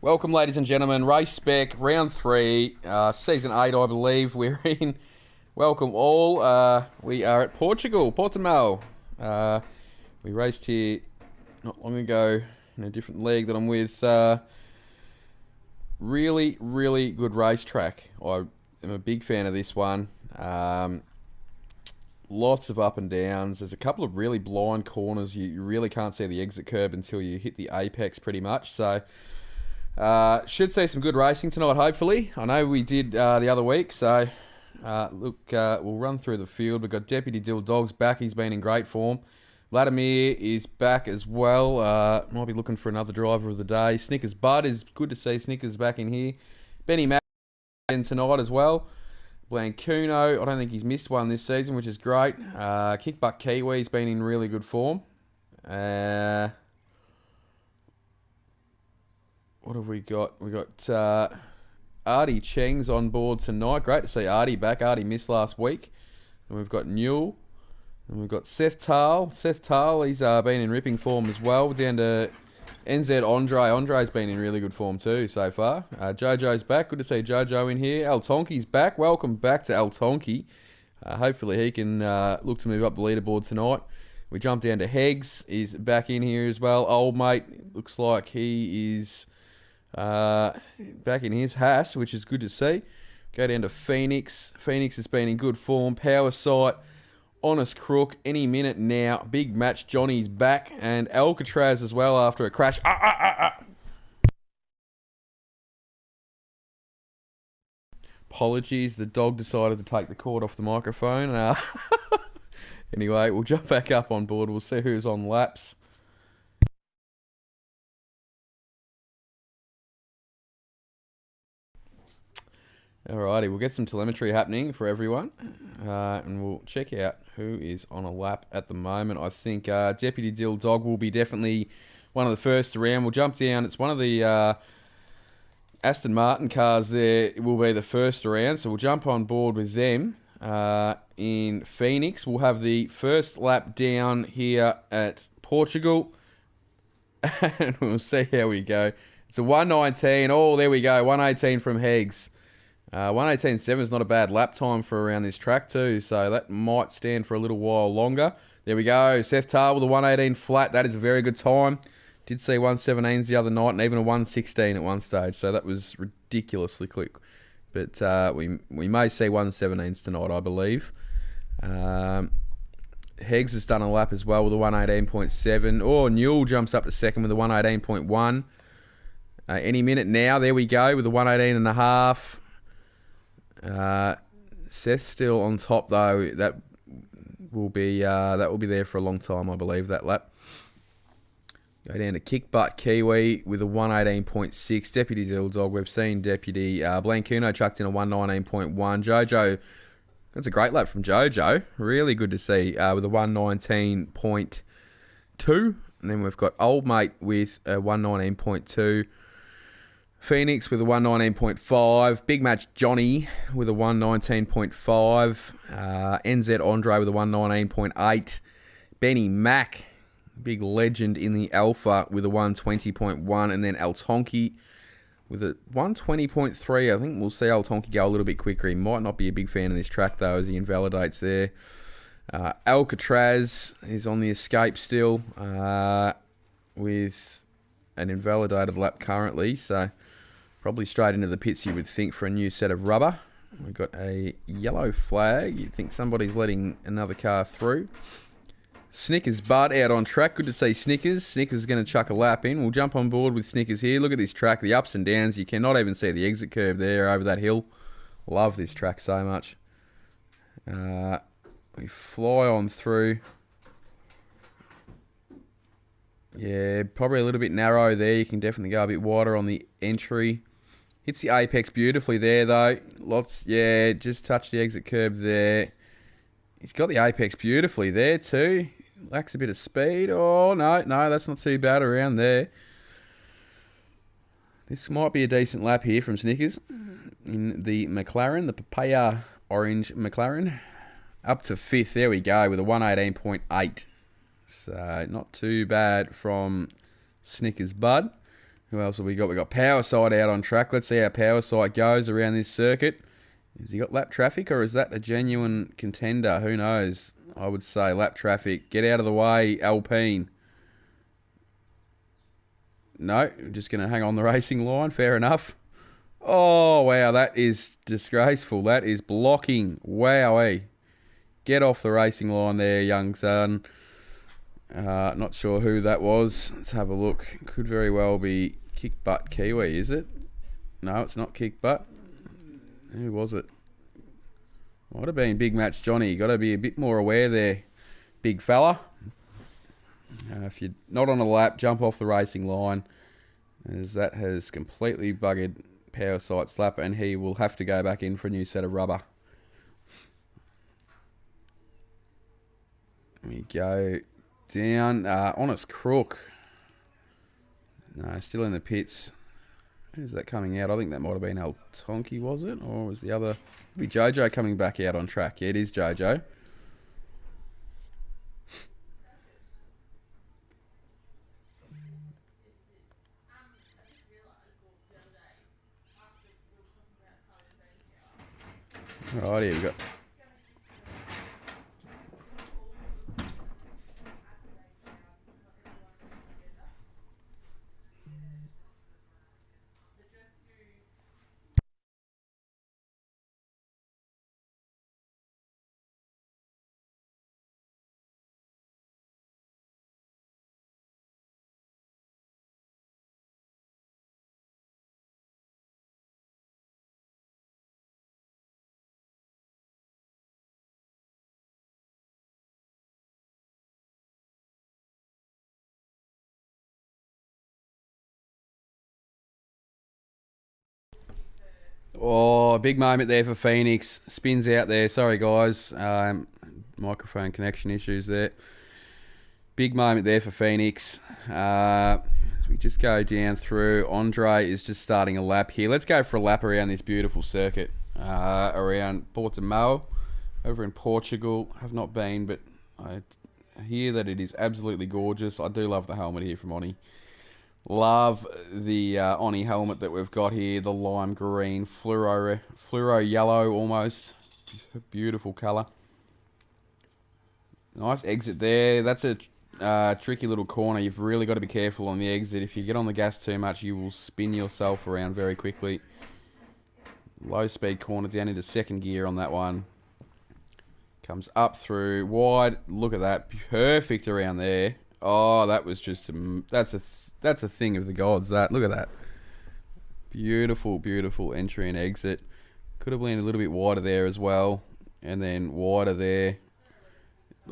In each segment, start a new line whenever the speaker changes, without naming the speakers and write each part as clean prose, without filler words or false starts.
Welcome, ladies and gentlemen. Race Spec, round 3, season 8, I believe we're in. Welcome all. We are at Portugal, Portimao. We raced here not long ago in a different league that I'm with. Really, really good racetrack. I am a big fan of this one. Lots of up and downs. There's a couple of really blind corners. You really can't see the exit curb until you hit the apex pretty much. So should see some good racing tonight, hopefully. I know we did the other week, so we'll run through the field. We've got Deputy Dill Dogs back. He's been in great form. Vladimir is back as well. Might be looking for another driver of the day. Snickers Bud is good to see Snickers back in here. Benny Mack in tonight as well. Blancuno, I don't think he's missed one this season, which is great. Kickbutt Kiwi's been in really good form. What have we got? We got Artie Cheng's on board tonight. Great to see Artie back. Artie missed last week. And we've got Newell. And we've got Seth Tal. Seth Tal, he's been in ripping form as well. Down to NZ Andre. Andre's been in really good form too so far. Jojo's back. Good to see Jojo in here. El Tonki's back. Welcome back to El Tonki. Hopefully he can look to move up the leaderboard tonight. We jump down to Heggs. He's back in here as well. Old mate, looks like he is back in his Haas, which is good to see. Go down to Phoenix. Phoenix has been in good form. Power Sight, Honest Crook, any minute now. Big match. Johnny's back. And Alcatraz as well after a crash. Apologies, the dog decided to take the cord off the microphone. Anyway, we'll jump back up on board. We'll see who's on laps. Alrighty, we'll get some telemetry happening for everyone, and we'll check out who is on a lap at the moment. I think Deputy Dill Dog will be definitely one of the first around. We'll jump down. It's one of the Aston Martin cars there. It will be the first around, so we'll jump on board with them. In Phoenix, we'll have the first lap down here at Portugal, and we'll see how we go. It's a 119. Oh, there we go. 118 from Heggs. 118.7 is not a bad lap time for around this track too, so that might stand for a little while longer. There we go. Seth Tar with a 118 flat. That is a very good time. Did see 117s the other night and even a 116 at one stage, so that was ridiculously quick. But we may see 117s tonight, I believe. Heggs has done a lap as well with a 118.7. Oh, Newell jumps up to second with a 118.1. Any minute now. There we go with a 118.5. Seth's still on top though. That will be there for a long time, I believe, that lap. Go down to Kickbutt Kiwi with a 118.6. Deputy Dill Dog. We've seen Deputy Blancuno chucked in a 119.1. Jojo, that's a great lap from Jojo. Really good to see with a 119.2. And then we've got Old Mate with a 119.2. Phoenix with a 119.5. Big Match Johnny with a 119.5. NZ Andre with a 119.8. Benny Mack, big legend in the Alpha, with a 120.1. And then El Tonki with a 120.3. I think we'll see El Tonki go a little bit quicker. He might not be a big fan of this track, though, as he invalidates there. Alcatraz is on the escape still with an invalidated lap currently, so probably straight into the pits, you would think, for a new set of rubber. We've got a yellow flag. You'd think somebody's letting another car through. Snickers Bud out on track. Good to see Snickers. Snickers is going to chuck a lap in. We'll jump on board with Snickers here. Look at this track, the ups and downs. You cannot even see the exit curb there over that hill. Love this track so much. We fly on through. Yeah, probably a little bit narrow there. You can definitely go a bit wider on the entry. Hits the apex beautifully there, though. Just touched the exit curb there. He's got the apex beautifully there, too. Lacks a bit of speed. Oh, no, that's not too bad around there. This might be a decent lap here from Snickers in the McLaren, the papaya orange McLaren. Up to fifth, there we go, with a 118.8. So, not too bad from Snickers Bud. Who else have we got? We got Power Side out on track. Let's see how Power Side goes around this circuit. Has he got lap traffic, or is that a genuine contender? Who knows? I would say lap traffic. Get out of the way, Alpine. No, just going to hang on the racing line. Fair enough. Oh, wow, that is disgraceful. That is blocking. Wowee. Get off the racing line there, young son. Not sure who that was. Let's have a look. Could very well be Kick Butt Kiwi, is it? No, it's not Kick Butt. Who was it? Might have been Big Match Johnny. Got to be a bit more aware there, big fella. If you're not on a lap, jump off the racing line, as that has completely buggered Power Sight Slapper, and he will have to go back in for a new set of rubber. We go down. Honest Crook. No, still in the pits. Who's that coming out? I think that might have been El Tonki, was it? Or was the other... Be Jojo coming back out on track. Yeah, it is Jojo. Alrighty, we've got... Oh, big moment there for Phoenix. Spins out there. Sorry, guys. Microphone connection issues there. Big moment there for Phoenix. As we just go down through, Andre is just starting a lap here. Let's go for a lap around this beautiful circuit. Around Portimao, over in Portugal. Have not been, but I hear that it is absolutely gorgeous. I do love the helmet here from Oni. Love the Oni helmet that we've got here, the lime green, fluoro yellow almost. Beautiful colour. Nice exit there. That's a tricky little corner. You've really got to be careful on the exit. If you get on the gas too much, you will spin yourself around very quickly. Low speed corner down into second gear on that one. Comes up through wide. Look at that. Perfect around there. Oh, that was just that's a thing of the gods. That, look at that. Beautiful, beautiful entry and exit. Could have been a little bit wider there as well, and then wider there.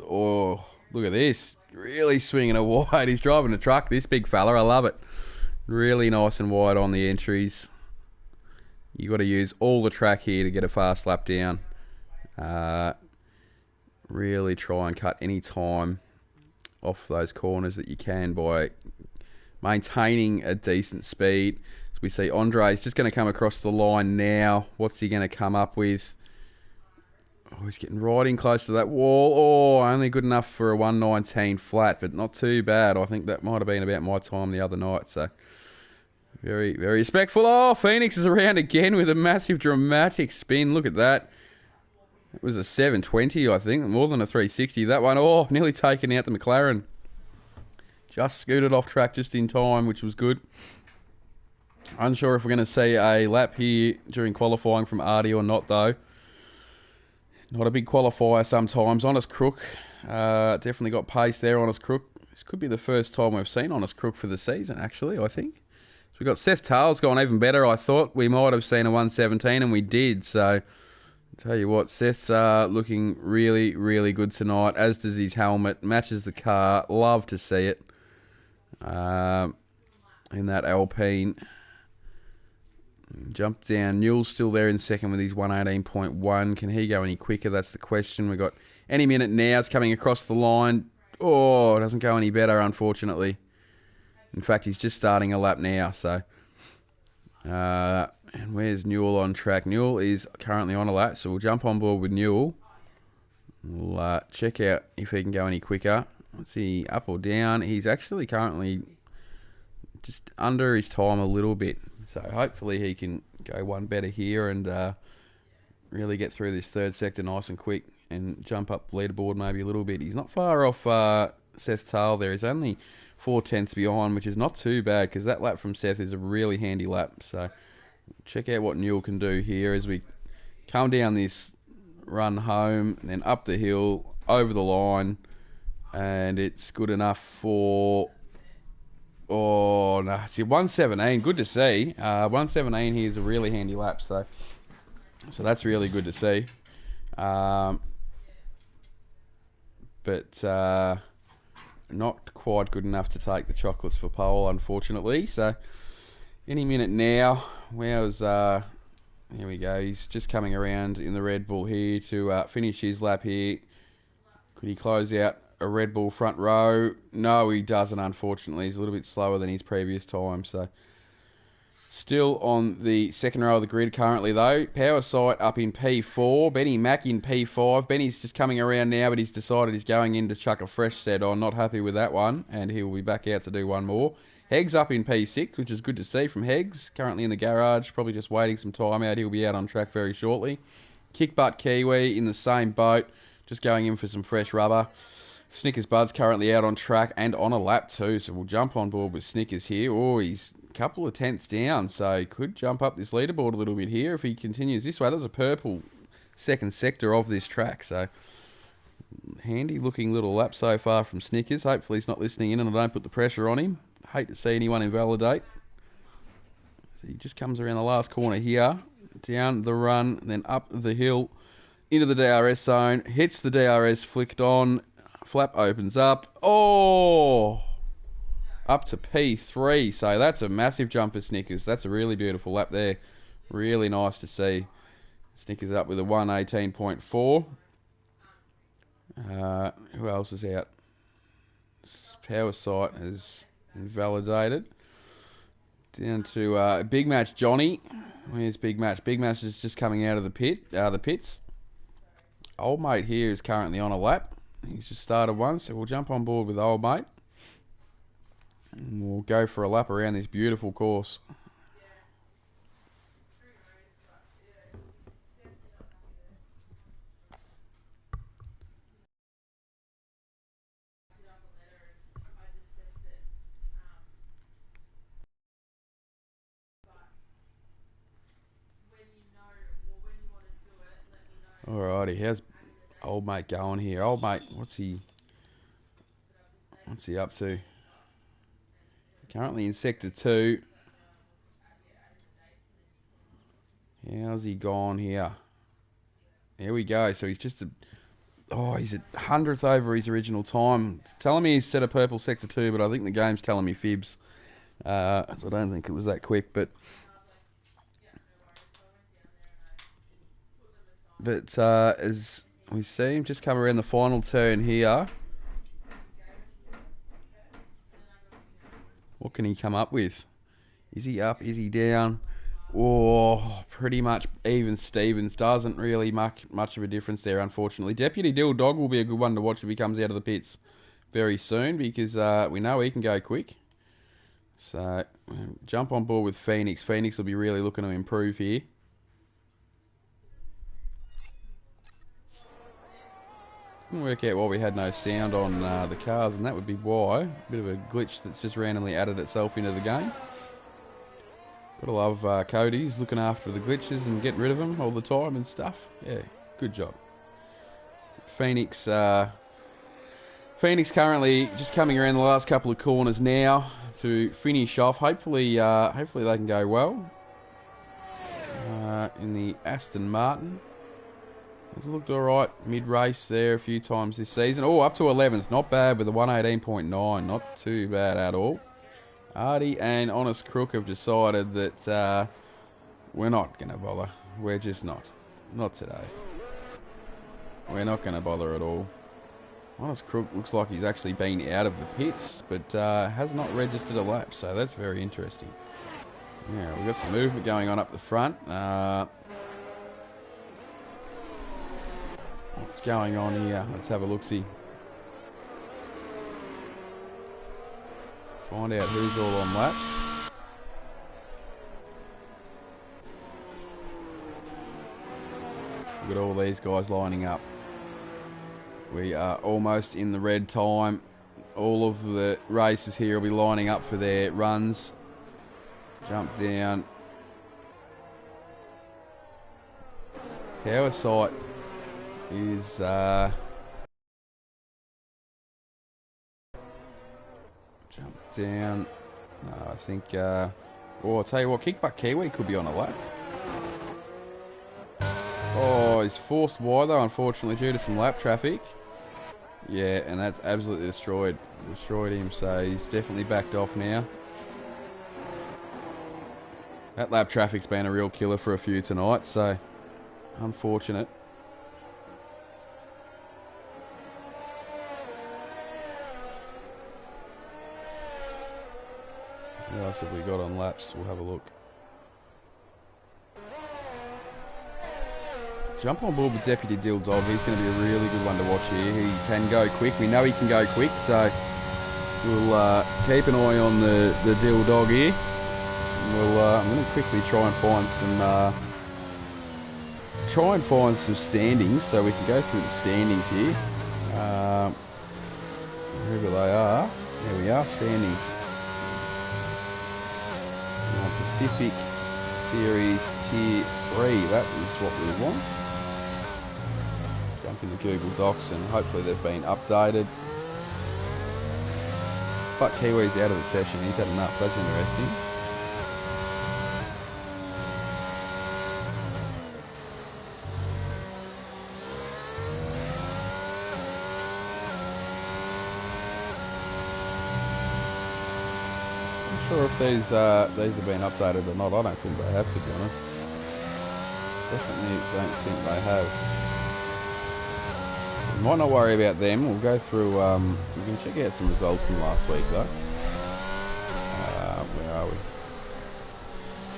Oh, look at this. Really swinging it wide. He's driving a truck, this big fella. I love it. Really nice and wide on the entries. You got to use all the track here to get a fast lap down. Really try and cut any time off those corners that you can by maintaining a decent speed. So we see Andre's just going to come across the line now. What's he going to come up with? Oh, he's getting right in close to that wall. Oh, only good enough for a 119 flat, but not too bad. I think that might have been about my time the other night. So very, very respectful. Oh, Phoenix is around again with a massive dramatic spin. Look at that. It was a 720, I think, more than a 360. That one, oh, nearly taken out the McLaren. Just scooted off track just in time, which was good. Unsure if we're going to see a lap here during qualifying from Artie or not, though. Not a big qualifier sometimes. Honest Crook definitely got pace there, Honest Crook. This could be the first time we've seen Honest Crook for the season, actually, I think. So we've got Seth Tails gone even better. I thought we might have seen a 117, and we did, so... Tell you what, Seth's looking really, really good tonight, as does his helmet. Matches the car. Love to see it. In that Alpine. Jump down. Newell's still there in second with his 118.1. Can he go any quicker? That's the question. We've got any minute now. It's coming across the line. Oh, it doesn't go any better, unfortunately. In fact, he's just starting a lap now, so... and where's Newell on track? Newell is currently on a lap, so we'll jump on board with Newell. We'll check out if he can go any quicker. Let's see, up or down. He's actually currently just under his time a little bit. So hopefully he can go one better here and really get through this third sector nice and quick and jump up the leaderboard maybe a little bit. He's not far off Seth's tail there. He's only 4/10 behind, which is not too bad because that lap from Seth is a really handy lap. So check out what Newell can do here as we come down this run home and then up the hill, over the line, and it's good enough for... Oh, no. See, 117. Good to see. 117 here is a really handy lap, so that's really good to see. But not quite good enough to take the chocolates for pole, unfortunately. So any minute now. Here we go. He's just coming around in the Red Bull here to finish his lap here. Could he close out a Red Bull front row? No, he doesn't, unfortunately. He's a little bit slower than his previous time. So still on the second row of the grid currently, though. Power Sight up in P4. Benny Mack in P5. Benny's just coming around now, but he's decided he's going in to chuck a fresh set on. Not happy with that one, and he will be back out to do one more. Heggs up in P6, which is good to see from Heggs. Currently in the garage, probably just waiting some time out. He'll be out on track very shortly. Kickbutt Kiwi in the same boat, just going in for some fresh rubber. Snickers Bud's currently out on track and on a lap too, so we'll jump on board with Snickers here. Oh, he's a couple of tenths down, so he could jump up this leaderboard a little bit here if he continues this way. That was a purple second sector of this track, so handy looking little lap so far from Snickers. Hopefully he's not listening in and I don't put the pressure on him. Hate to see anyone invalidate. So he just comes around the last corner here, down the run, then up the hill into the DRS zone, hits the DRS, flicked on, flap opens up. Oh! Up to P3, so that's a massive jump for Snickers. That's a really beautiful lap there. Really nice to see. Snickers up with a 118.4. Who else is out? Power Sight is invalidated. Down to Big Match Johnny. Where's Big Match? Big Match is just coming out of the pits. Old Mate here is currently on a lap. He's just started one, so we'll jump on board with Old Mate. And we'll go for a lap around this beautiful course. Alrighty, how's Old Mate going here? Old Mate, what's he up to? Currently in Sector 2. How's he gone here? There we go. So he's just he's a 100th over his original time. It's telling me he's set a purple Sector 2, but I think the game's telling me fibs. So I don't think it was that quick, but as we see him just come around the final turn here, what can he come up with? Is he up? Is he down? Oh, pretty much even Stevens. Doesn't really make much of a difference there, unfortunately. Deputy Dill Dog will be a good one to watch if he comes out of the pits very soon, because we know he can go quick. So jump on board with Phoenix. Phoenix will be really looking to improve here. Couldn't work out why we had no sound on the cars, and that would be why. A bit of a glitch that's just randomly added itself into the game. Gotta love Cody. He's looking after the glitches and getting rid of them all the time and stuff. Yeah, good job. Phoenix currently just coming around the last couple of corners now to finish off. Hopefully they can go well in the Aston Martin. It's looked alright mid-race there a few times this season. Oh, up to 11th. Not bad with a 118.9. Not too bad at all. Artie and Honest Crook have decided that we're not going to bother. We're just not. Not today. We're not going to bother at all. Honest Crook looks like he's actually been out of the pits, but has not registered a lap, so that's very interesting. Yeah, we've got some movement going on up the front. What's going on here? Let's have a look-see. Find out who's all on laps. Look at all these guys lining up. We are almost in the red time. All of the races here will be lining up for their runs. Jump down. Power sight is jump down. No, I think oh, I'll tell you what, Kickbutt Kiwi could be on a lap. Oh, he's forced wide though, unfortunately, due to some lap traffic. Yeah, and that's absolutely destroyed him, so he's definitely backed off now. That lap traffic's been a real killer for a few tonight, so unfortunate. What else have we got on laps? We'll have a look. Jump on board with Deputy Dill Dog. He's going to be a really good one to watch here. He can go quick. We know he can go quick, so we'll keep an eye on the Dill Dog here. I'm going to quickly try and find some standings so we can go through the standings here. Wherever they are. There we are, standings. Pacific Series Tier 3. That is what we want. Jump into Google Docs and hopefully they've been updated. But Kiwi's out of the session. He's had enough. That's interesting. Sure if these have been updated or not. I don't think they have, to be honest. Definitely don't think they have. We might not worry about them. We'll go through. We can check out some results from last week though. Where are we?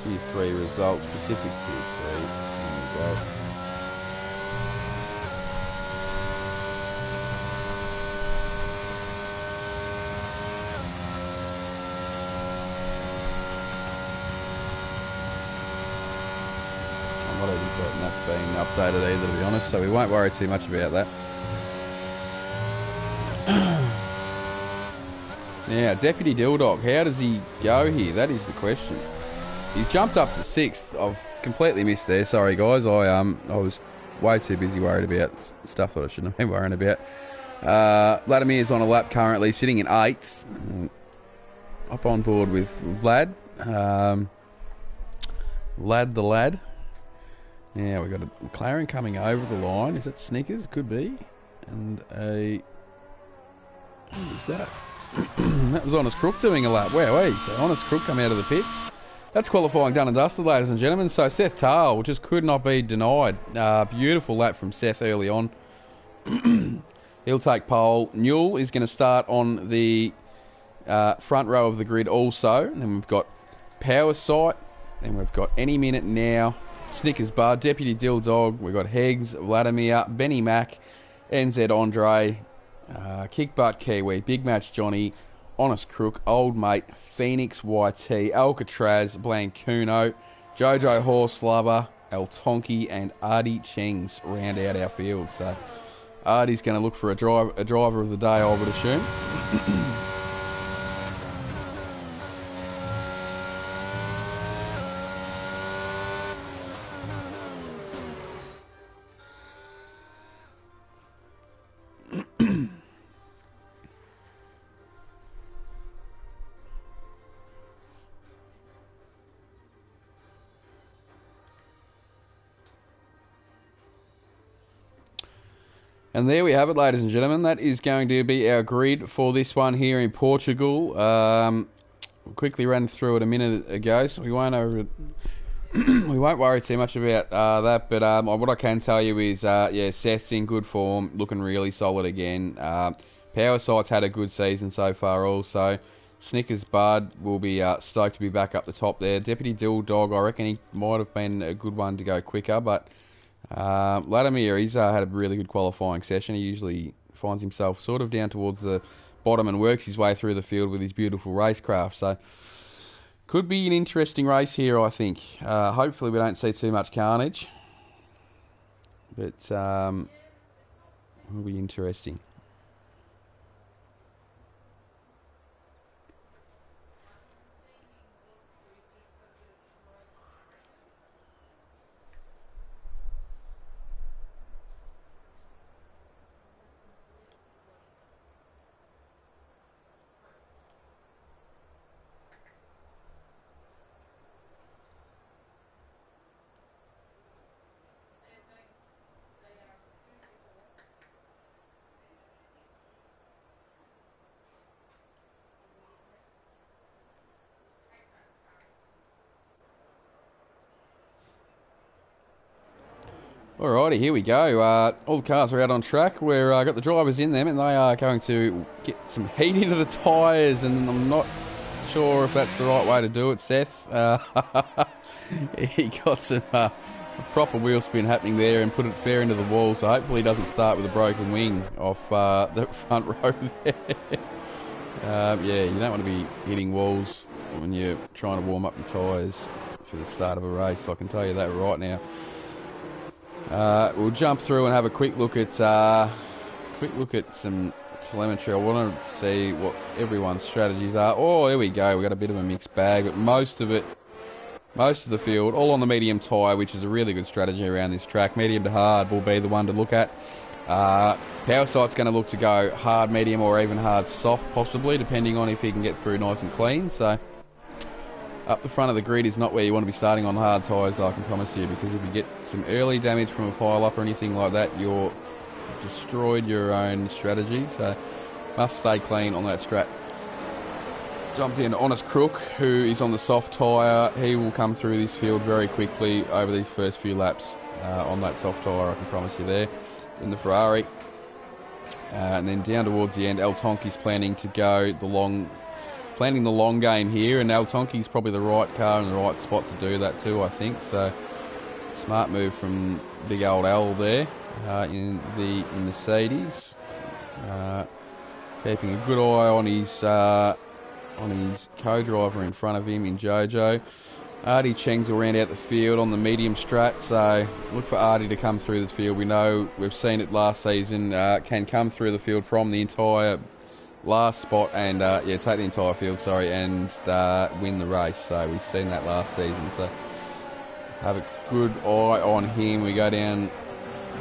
Tier 3 results. Pacific Tier 3. There we go. That's been updated either, to be honest, so we won't worry too much about that. Now, Deputy Dilldog, how does he go here? That is the question. He's jumped up to 6th. I've completely missed there. Sorry, guys. I was way too busy worried about stuff that I shouldn't have been worrying about. Vladimir's on a lap currently, sitting in 8th. Up on board with Vlad. Lad the lad. Now we've got a McLaren coming over the line. Is that Snickers? Could be. And a... Who's that? That was Honest Crook doing a lap. Wow, wait. So Honest Crook come out of the pits. That's qualifying done and dusted, ladies and gentlemen. So Seth Tale just could not be denied. Beautiful lap from Seth early on. He'll take pole. Newell is going to start on the front row of the grid also. And then we've got Power Sight. Then we've got Any Minute Now. Snickers Bar, Deputy Dill Dog, we've got Heggs, Vladimir, Benny Mac, NZ Andre, Kickbutt Kiwi, Big Match Johnny, Honest Crook, Old Mate, Phoenix YT, Alcatraz, Blancuno, Jojo Horse Lover, El Tonki, and Artie Chengs round out our field. So Artie's going to look for a driver of the day, I would assume. And there we have it, ladies and gentlemen. That is going to be our grid for this one here in Portugal. We quickly ran through it a minute ago, so we won't we won't worry too much about that. But what I can tell you is, yeah, Seth's in good form, looking really solid again. Power Sight's had a good season so far also. Snickers Bud will be stoked to be back up the top there. Deputy Dill Dog, I reckon he might have been a good one to go quicker, but Vladimir, he's had a really good qualifying session. He usually finds himself sort of down towards the bottom and works his way through the field with his beautiful racecraft. So could be an interesting race here, I think. Hopefully we don't see too much carnage, but will be interesting. Alrighty, here we go. All the cars are out on track. We've got the drivers in them, and they are going to get some heat into the tyres, and I'm not sure if that's the right way to do it, Seth. He got some proper wheel spin happening there and put it fair into the wall, so hopefully he doesn't start with a broken wing off the front row there. Yeah, you don't want to be hitting walls when you're trying to warm up your tyres for the start of a race, I can tell you that right now. We'll jump through and have a quick look at some telemetry. I want to see what everyone's strategies are. Oh, there we go. We got a bit of a mixed bag, but most of the field, all on the medium tyre, which is a really good strategy around this track. Medium to hard will be the one to look at. Power Sight's going to look to go hard, medium, or even hard soft, possibly, depending on if he can get through nice and clean. So up the front of the grid is not where you want to be starting on hard tyres, I can promise you, because if you get some early damage from a pile-up or anything like that, you're destroyed your own strategy. So must stay clean on that strat. Jumped in Honest Crook, who is on the soft tyre. He will come through this field very quickly over these first few laps on that soft tyre, I can promise you there, in the Ferrari. And then down towards the end, El Tonki's planning to go planning the long game here, and El Tonki's probably the right car in the right spot to do that too, I think. So smart move from big old Al there in the Mercedes. Keeping a good eye on his co-driver in front of him in Jojo. Artie Cheng's will round out the field on the medium strat, so look for Artie to come through the field. We know, we've seen it last season, can come through the field from the entire last spot and take the entire field, and win the race. So we've seen that last season, so have a good eye on him. We go down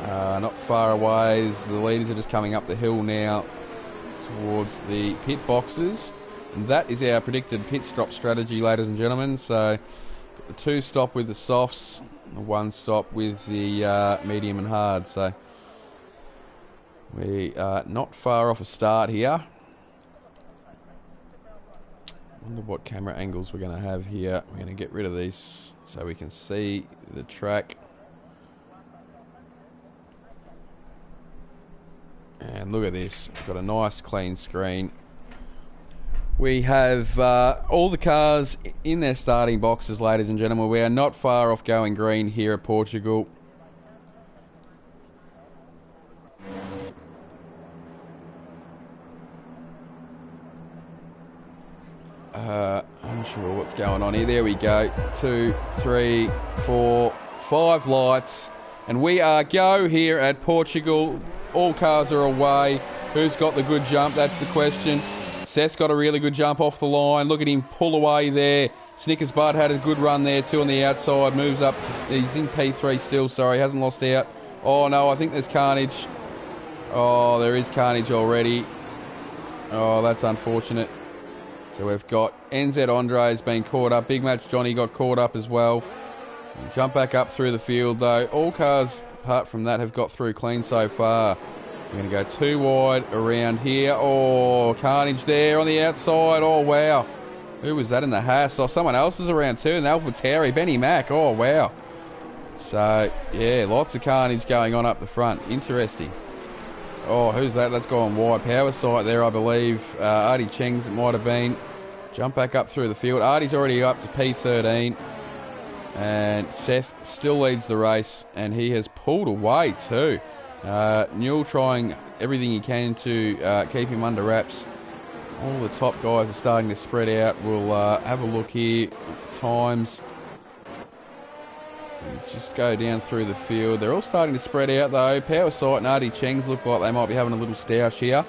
not far away. The leaders are just coming up the hill now towards the pit boxes, and that is our predicted pit stop strategy, ladies and gentlemen. So got the 2 stop with the softs, the 1 stop with the medium and hard. So we are not far off a start here. Wonder what camera angles we're going to have here. We're going to get rid of these so we can see the track. And look at this. We've got a nice clean screen. We have all the cars in their starting boxes, ladies and gentlemen. We are not far off going green here at Portugal. I'm sure what's going on here. There we go. 2, 3, 4, 5 lights. And we are go here at Portugal. All cars are away. Who's got the good jump? That's the question. Seth's got a really good jump off the line. Look at him pull away there. Snickers Bud had a good run there too on the outside. Moves up. He's in P3 still, sorry. Hasn't lost out. Oh, no, I think there's carnage. Oh, there is carnage already. Oh, that's unfortunate. So we've got NZ Andre's been caught up. Big Match Johnny got caught up as well. Jump back up through the field though. All cars apart from that have got through clean so far. We're going to go 2 wide around here. Oh, carnage there on the outside. Oh, wow. Who was that in the Haas? Oh, someone else is around too. An AlphaTauri, Benny Mac. Oh, wow. So, yeah, lots of carnage going on up the front. Interesting. Oh, who's that? That's gone wide. Power Sight there, I believe. Artie Cheng's it might have been. Jump back up through the field. Artie's already up to P13. And Seth still leads the race, and he has pulled away too. Newell trying everything he can to keep him under wraps All the top guys are starting to spread out. We'll have a look here. Times. Just go down through the field. They're all starting to spread out though. Power Sight and Artie Cheng's look like they might be having a little stoush here.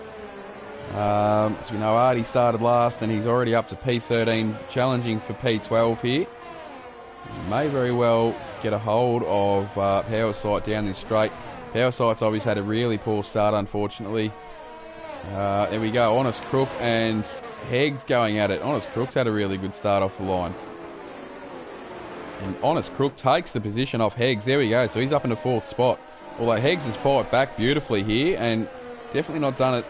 So we know Artie started last and he's already up to P13, challenging for P12 here. He may very well get a hold of Power Sight down this straight. Power Sight's obviously had a really poor start, unfortunately. There we go, Honest Crook and Heggs going at it. Honest Crook's had a really good start off the line. And Honest Crook takes the position off Heggs. There we go, so he's up in the 4th spot. Although Heggs has fought back beautifully here and definitely not done it,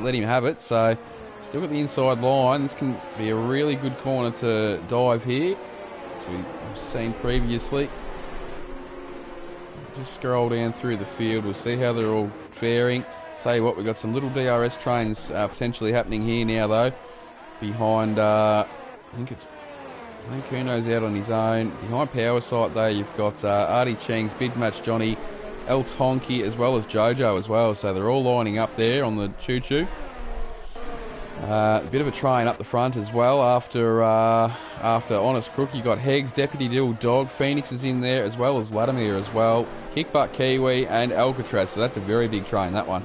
let him have it. So still got the inside line. This can be a really good corner to dive here, as we've seen previously. Just scroll down through the field. We'll see how they're all faring. Tell you what, we've got some little DRS trains potentially happening here now, though. Behind, I think Kuno's out on his own. Behind Power Sight, though, you've got Artie Cheng's, Big Match Johnny, El Tonki, as well as Jojo as well. So they're all lining up there on the choo-choo. A bit of a train up the front as well after Honest Crook. You got Heggs, Deputy Dill Dog, Phoenix is in there, as well as Vladimir as well. Kickbutt Kiwi and Alcatraz, so that's a very big train, that one.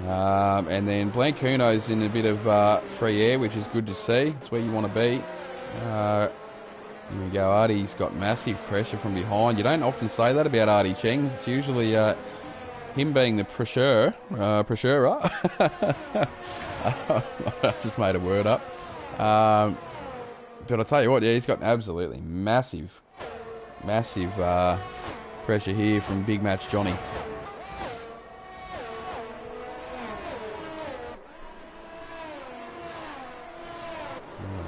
And then Blancuno's in a bit of free air, which is good to see. It's where you want to be. Here we go, Artie's got massive pressure from behind. You don't often say that about Artie Cheng. It's usually him being the pressurer. I just made a word up. But I'll tell you what, yeah, he's got absolutely massive pressure here from Big Match Johnny.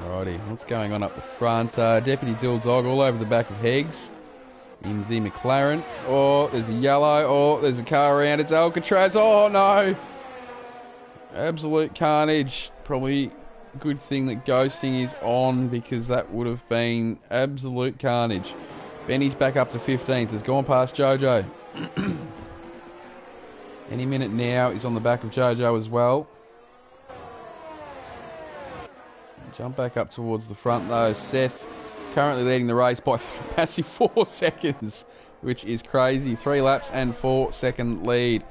Alrighty, what's going on up the front? Deputy Dill Dog all over the back of Heggs in the McLaren. Oh, there's a yellow. Oh, there's a car around. It's Alcatraz. Oh, no. Absolute carnage. Probably a good thing that ghosting is on, because that would have been absolute carnage. Benny's back up to 15th. Has gone past Jojo. Any minute now, he's on the back of Jojo as well. Jump back up towards the front though. Seth currently leading the race by a massive 4 seconds, which is crazy. 3 laps and 4-second lead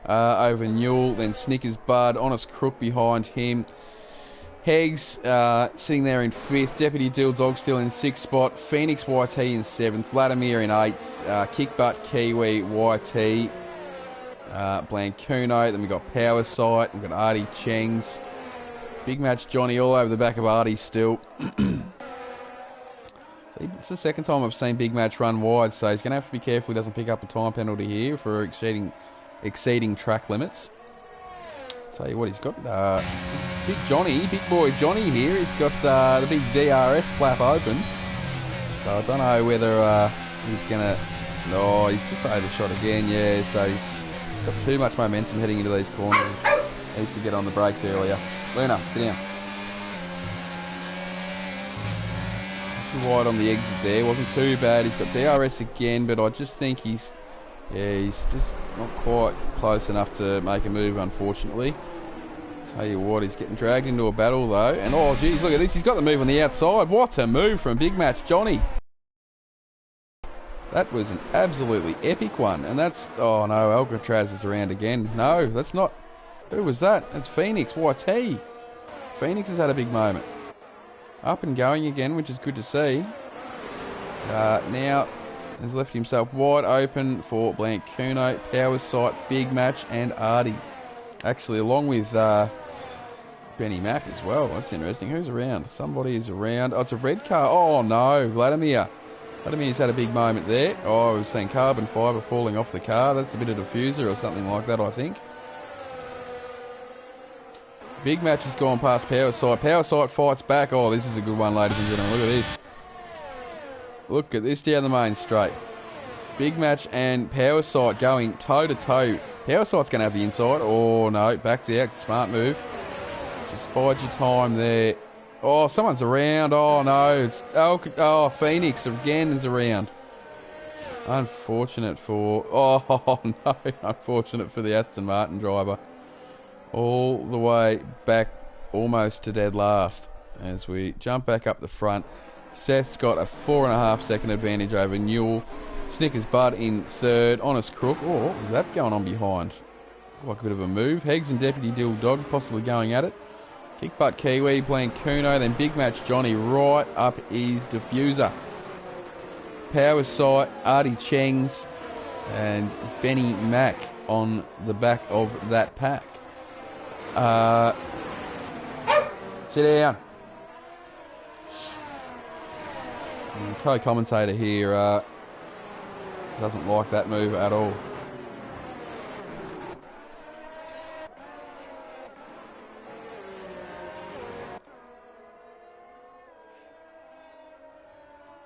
over Newell. Then Snickers Bud, Honest Crook behind him. Heggs sitting there in 5th. Deputy Dill Dog still in 6th spot. Phoenix YT in 7th. Vladimir in 8th. Kickbutt Kiwi YT. Blancuno. Then we've got Power Sight. We've got Artie Cheng's. Big Match Johnny all over the back of Artie still. So it's the second time I've seen Big Match run wide, so he's going to have to be careful he doesn't pick up a time penalty here for exceeding track limits. Tell you what, he's got big boy Johnny here. He's got the big DRS flap open. So I don't know whether he's going to... No, he's just overshot again, yeah. So he's got too much momentum heading into these corners. Needs to get on the brakes earlier. Luna, sit down. Just wide on the exit there. Wasn't too bad. He's got DRS again, but I just think he's just not quite close enough to make a move, unfortunately. Tell you what, he's getting dragged into a battle, though. And, oh, geez, look at this. He's got the move on the outside. What a move from Big Match Johnny. That was an absolutely epic one. And that's... Oh, no, Alcatraz is around again. No, that's not... Who was that? That's Phoenix YT. Phoenix has had a big moment. Up and going again, which is good to see. Now has left himself wide open for Blancuno, Power Sight, Big Match, and Artie. Actually, along with Benny Mac as well. That's interesting. Who's around? Somebody is around. Oh, it's a red car. Oh, no. Vladimir. Vladimir's had a big moment there. Oh, we've seen carbon fibre falling off the car. That's a bit of diffuser or something like that, I think. Big Match has gone past Power Sight. Power Sight fights back. Oh, this is a good one, ladies and gentlemen. Look at this. Look at this down the main straight. Big Match and Power Sight going toe-to-toe. Power Sight's going to have the inside. Oh, no. Backed out. Smart move. Just bide your time there. Oh, someone's around. Oh, no. It's Phoenix again is around. Unfortunate for... Oh, no. Unfortunate for the Aston Martin driver. All the way back almost to dead last. As we jump back up the front, Seth's got a 4.5 second advantage over Newell. Snickers Bud in third. Honest Crook. Oh, what was that going on behind? Like a bit of a move. Heggs and Deputy Dill Dog possibly going at it. Kick Butt Kiwi playing Kuno. Then Big Match Johnny right up his diffuser. Power Sight, Artie Chengs, and Benny Mack on the back of that pack. Sit down. The co-commentator here doesn't like that move at all.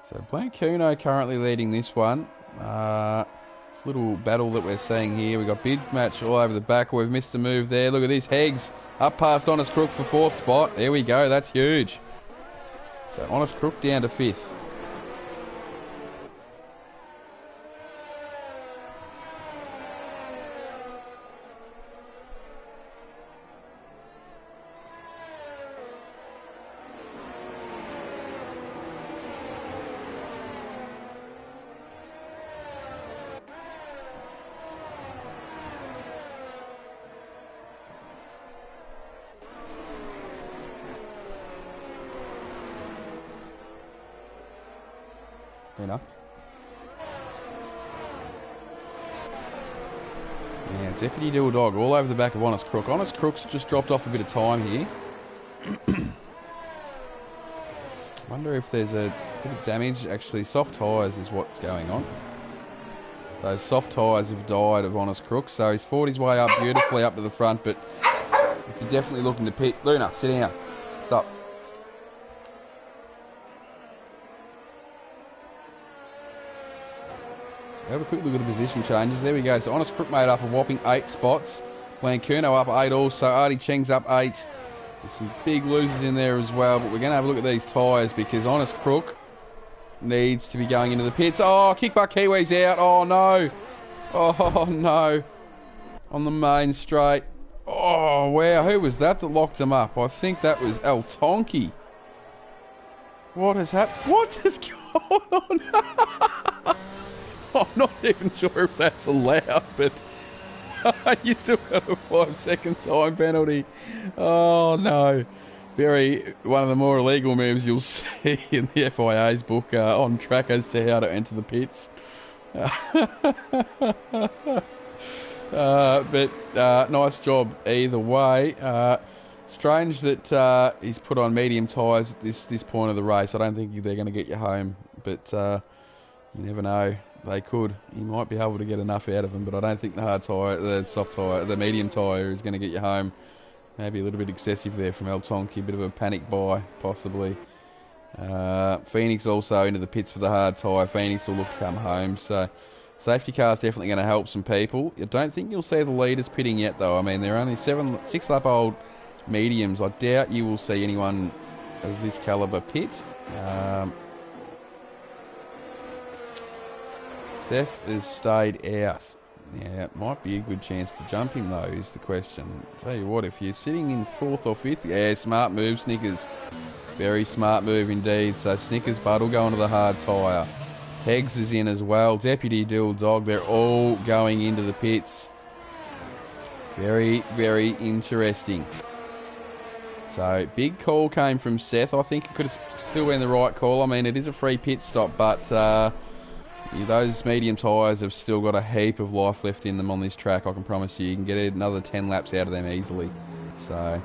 So Blancuno currently leading this one. This little battle that we're seeing here. We've got Big Match all over the back. We've missed a move there. Look at this. Heggs up past Honest Crook for 4th spot. There we go. That's huge. So Honest Crook down to 5th. Enough. Yeah, Deputy Dill Dog all over the back of Honest Crook. Honest Crook's just dropped off a bit of time here. Wonder if there's a bit of damage. Actually, soft tyres is what's going on. Those soft tyres have died of Honest Crook, so he's fought his way up beautifully up to the front, but if you're definitely looking to pit... Luna, sit down. Stop. Have a quick look at the position changes. There we go. So Honest Crook made up a whopping 8 spots. Blancuno up 8 also. Artie Cheng's up 8. There's some big losers in there as well. But we're going to have a look at these tyres because Honest Crook needs to be going into the pits. Oh, Kickbutt Kiwi's out. Oh, no. Oh, no. On the main straight. Oh, wow. Who was that locked him up? I think that was El Tonki. What has happened? What has gone on? I'm not even sure if that's allowed, but you still got a 5-second time penalty. Oh, no. One of the more illegal moves you'll see in the FIA's book on track as to how to enter the pits. But nice job either way. Strange that he's put on medium tyres at this point of the race. I don't think they're going to get you home, but you never know. They could. You might be able to get enough out of them, but I don't think the soft tyre, the medium tyre is going to get you home. Maybe a little bit excessive there from El Tonki, a bit of a panic buy, possibly. Phoenix also into the pits for the hard tyre. Phoenix will look to come home, so safety car is definitely going to help some people. I don't think you'll see the leaders pitting yet, though. I mean, they're only 6-lap-old mediums. I doubt you will see anyone of this calibre pit. Seth has stayed out. Yeah, it might be a good chance to jump him, though, is the question. Tell you what, if you're sitting in 4th or 5th, yeah, smart move, Snickers. Very smart move indeed. So Snickers Bud will go onto the hard tyre. Heggs is in as well. Deputy Dill Dog, they're all going into the pits. Very, very interesting. So, big call came from Seth. I think it could have still been the right call. I mean, it is a free pit stop, but... those medium tyres have still got a heap of life left in them on this track, I can promise you. You can get another 10 laps out of them easily. So,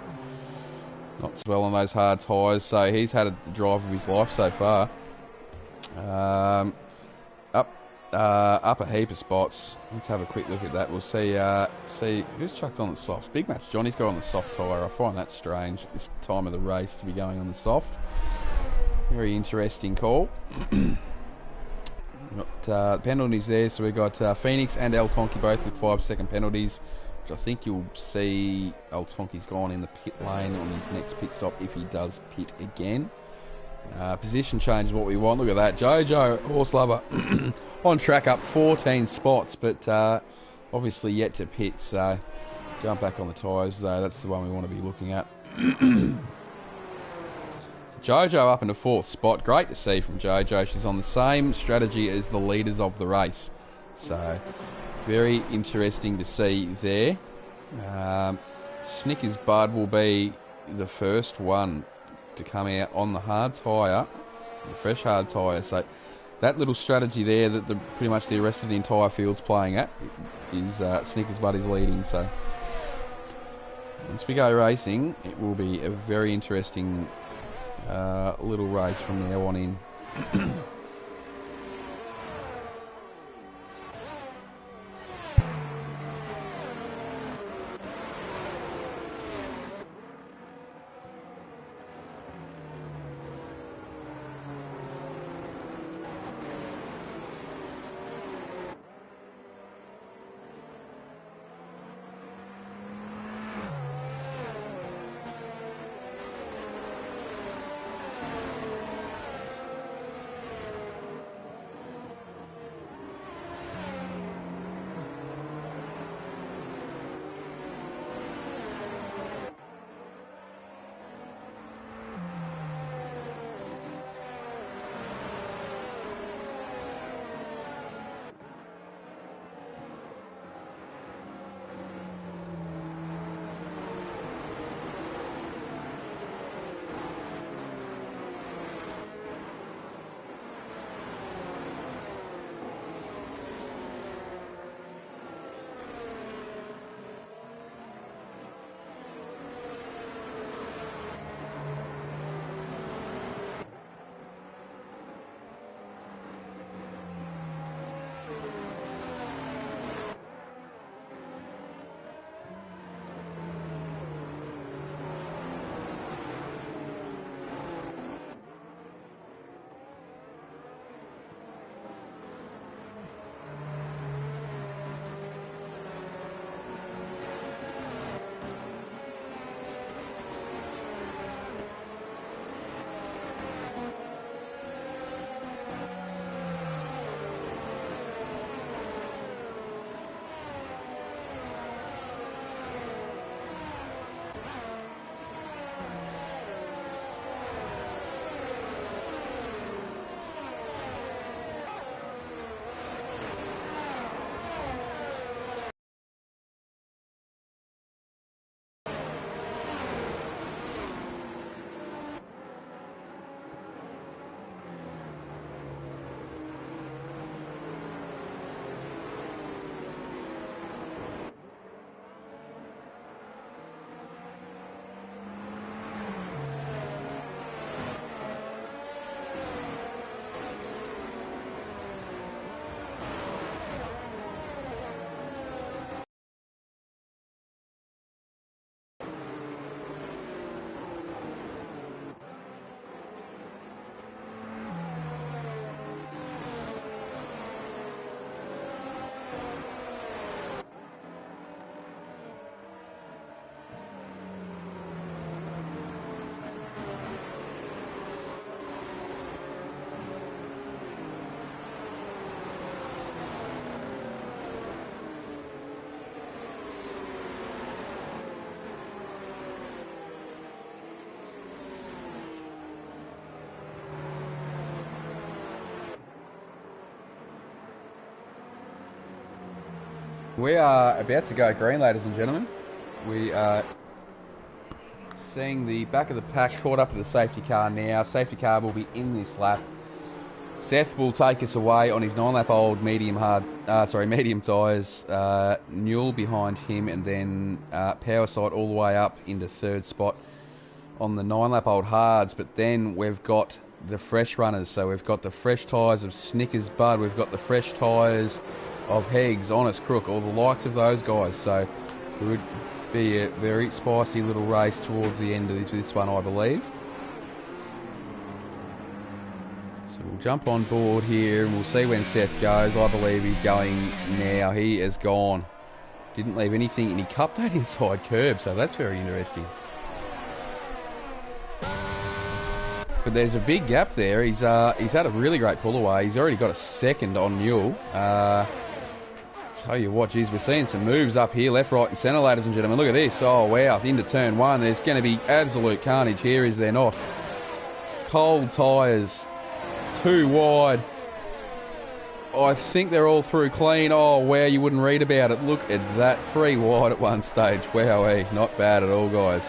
not so well on those hard tyres. So, he's had a drive of his life so far. Up a heap of spots. Let's have a quick look at that. We'll see who's chucked on the softs. Big Match Johnny's got on the soft tyre. I find that strange at this time of the race to be going on the soft. Very interesting call. Got penalties there, so we've got Phoenix and El Tonki both with 5-second penalties, which I think you'll see El Tonki's gone in the pit lane on his next pit stop if he does pit again. Position change is what we want. Look at that. Jojo, horse lover, on track up 14 spots, but obviously yet to pit, so jump back on the tyres, though. That's the one we want to be looking at. Jojo up in the 4th spot. Great to see from Jojo. She's on the same strategy as the leaders of the race. So, very interesting to see there. Snickers Bud will be the first one to come out on the hard tyre, the fresh hard tyre. So, that little strategy there that pretty much the rest of the entire field's playing at is Snickers Bud is leading. So, once we go racing, it will be a very interesting little race from now on in. We are about to go green, ladies and gentlemen. We are seeing the back of the pack caught up to the safety car now. Safety car will be in this lap. Seth will take us away on his 9-lap-old medium tyres. Newell behind him, and then Powerside all the way up into 3rd spot on the 9-lap-old hards. But then we've got the fresh runners. So we've got the fresh tyres of Snickers Bud. We've got the fresh tyres of Heggs, Honest Crook, all the likes of those guys. So it would be a very spicy little race towards the end of this one, I believe. So we'll jump on board here and we'll see when Seth goes. I believe he's going now. He is gone. Didn't leave anything, and he cut that inside curb, so that's very interesting. But there's a big gap there. He's had a really great pull away. He's already got a second on Newell. Tell you what, geez, we're seeing some moves up here, left, right and centre, ladies and gentlemen. Look at this. Oh, wow. Into turn one. There's going to be absolute carnage here, is there not? Cold tyres. Too wide. I think they're all through clean. Oh, wow, you wouldn't read about it. Look at that. 3 wide at one stage. Wowee. Not bad at all, guys.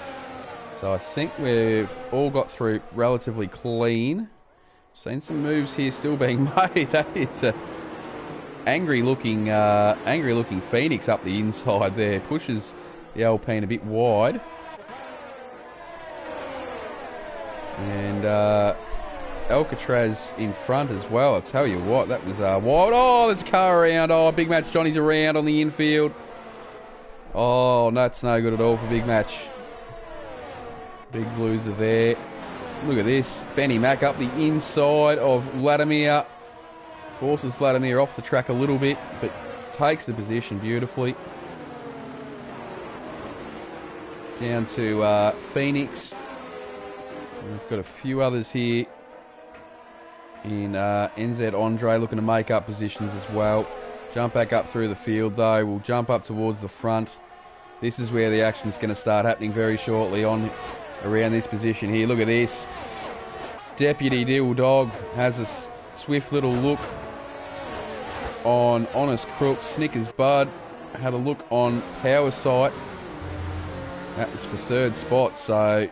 So I think we've all got through relatively clean. Seen some moves here still being made. That is a angry looking Phoenix up the inside there. Pushes the Alpine a bit wide. And Alcatraz in front as well. I tell you what, that was wide. Oh, there's a car around. Oh, Big Match Johnny's around on the infield. Oh, that's no good at all for Big Match. Big loser there. Look at this. Benny Mac up the inside of Vladimir. Forces Vladimir off the track a little bit, but takes the position beautifully. Down to Phoenix. We've got a few others here in NZ Andre looking to make up positions as well. Jump back up through the field though. We'll jump up towards the front. This is where the action's going to start happening very shortly on around this position here. Look at this. Deputy Dill Dog has a swift little look on Honest Crook. Snickers Bud had a look on Power Sight. That was for 3rd spot, so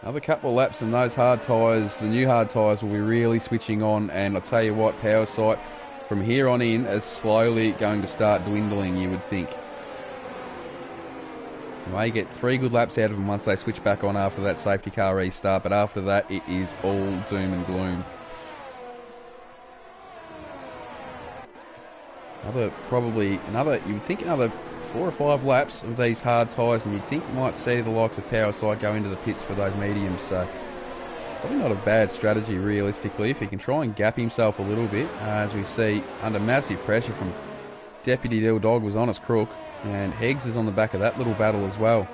another couple of laps and those hard tyres, the new hard tyres will be really switching on, and I'll tell you what, Power Sight from here on in is slowly going to start dwindling, you would think. You may get 3 good laps out of them once they switch back on after that safety car restart, but after that it is all doom and gloom. You would think another 4 or 5 laps of these hard tyres, and you'd think you might see the likes of Power Sight go into the pits for those mediums, so probably not a bad strategy realistically if he can try and gap himself a little bit, as we see under massive pressure from Deputy Dill Dog was Honest Crook, and Heggs is on the back of that little battle as well.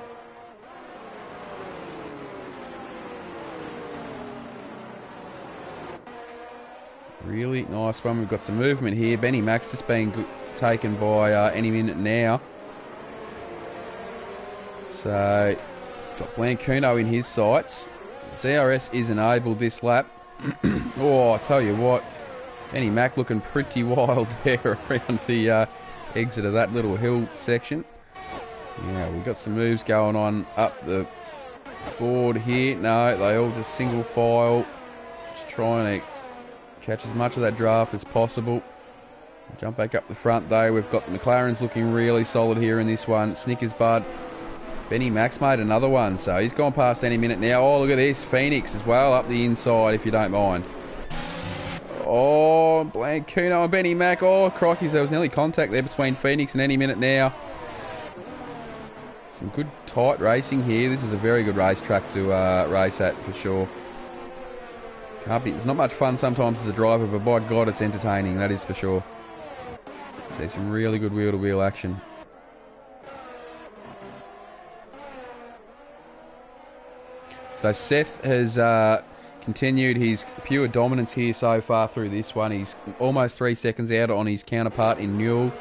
Really nice one. We've got some movement here. Benny Mac's just being taken by any minute now. So, got Blancuno in his sights. DRS is enabled this lap. Oh, I tell you what. Benny Mac looking pretty wild there around the exit of that little hill section. Yeah, we've got some moves going on up the board here. No, they all just single file. Just trying to catch as much of that draft as possible. Jump back up the front though. We've got the McLarens looking really solid here in this one. Snickers Bud. Benny Mac's made another one, so he's gone past any minute now. Oh, look at this. Phoenix as well up the inside, if you don't mind. Oh, Blancuno and Benny Mac. Oh, crikey, there was nearly contact there between Phoenix and any minute now. Some good tight racing here. This is a very good racetrack to race at for sure. It's not much fun sometimes as a driver, but by God, it's entertaining, that is for sure. See some really good wheel-to-wheel action. So Seth has continued his pure dominance here so far through this one. He's almost 3 seconds out on his counterpart in Newell.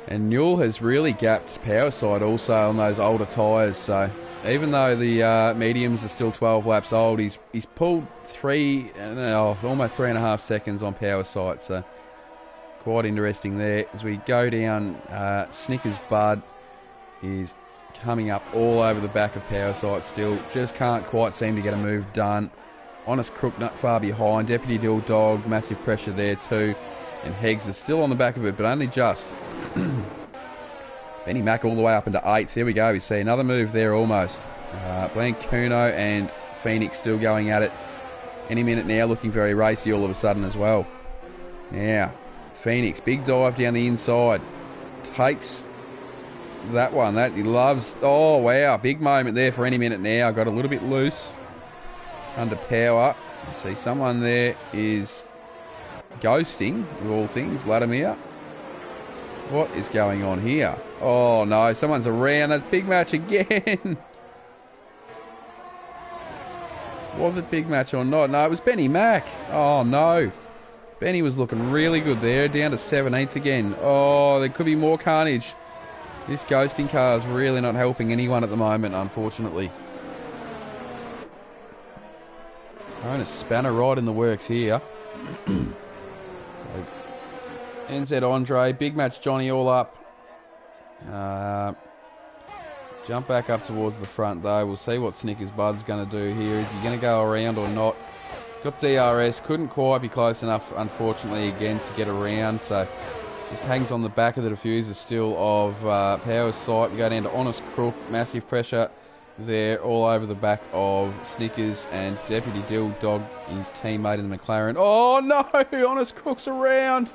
And Newell has really gapped Power Sight also on those older tyres. So even though the mediums are still 12 laps old, he's pulled almost 3.5 seconds on Power Sight. So quite interesting there. As we go down, Snickers Bud is coming up all over the back of Power Sight still. Just can't quite seem to get a move done. Honest Crook not far behind. Deputy Dill Dog, massive pressure there too. And Heggs is still on the back of it, but only just. Benny Mac all the way up into 8th. Here we go. We see another move there almost. Blancuno and Phoenix still going at it. Any minute now, looking very racy all of a sudden as well. Now, Phoenix, big dive down the inside. Takes that one. That he loves. Oh, wow. Big moment there for any minute now. Got a little bit loose. Under power. You see someone there is ghosting, of all things, Vladimir. What is going on here? Oh, no. Someone's around. That's Big Match again. Was it Big Match or not? No, it was Benny Mac. Oh, no. Benny was looking really good there, down to 17th again. Oh, there could be more carnage. This ghosting car is really not helping anyone at the moment, unfortunately. Throwing a spanner right in the works here. So, NZ Andre, Big Match Johnny all up. Jump back up towards the front though. We'll see what Snickers Bud's going to do here. Is he going to go around or not? Got DRS, couldn't quite be close enough, unfortunately, again, to get around. So just hangs on the back of the diffuser still of Power Sight. We go down to Honest Crook, massive pressure there all over the back of Snickers and Deputy Dill Dog, his teammate in the McLaren. Oh no, Honest Crook's around.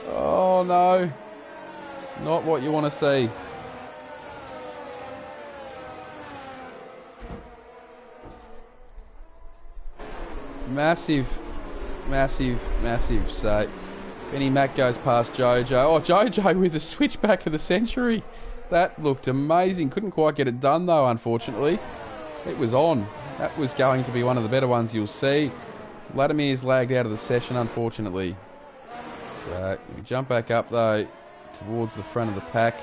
Oh no, not what you want to see. Massive, massive, massive. So, Benny Mac goes past Jojo. Oh, Jojo with the switchback of the century. That looked amazing. Couldn't quite get it done, though, unfortunately. It was on. That was going to be one of the better ones you'll see. Vladimir's lagged out of the session, unfortunately. So, we jump back up, though, towards the front of the pack.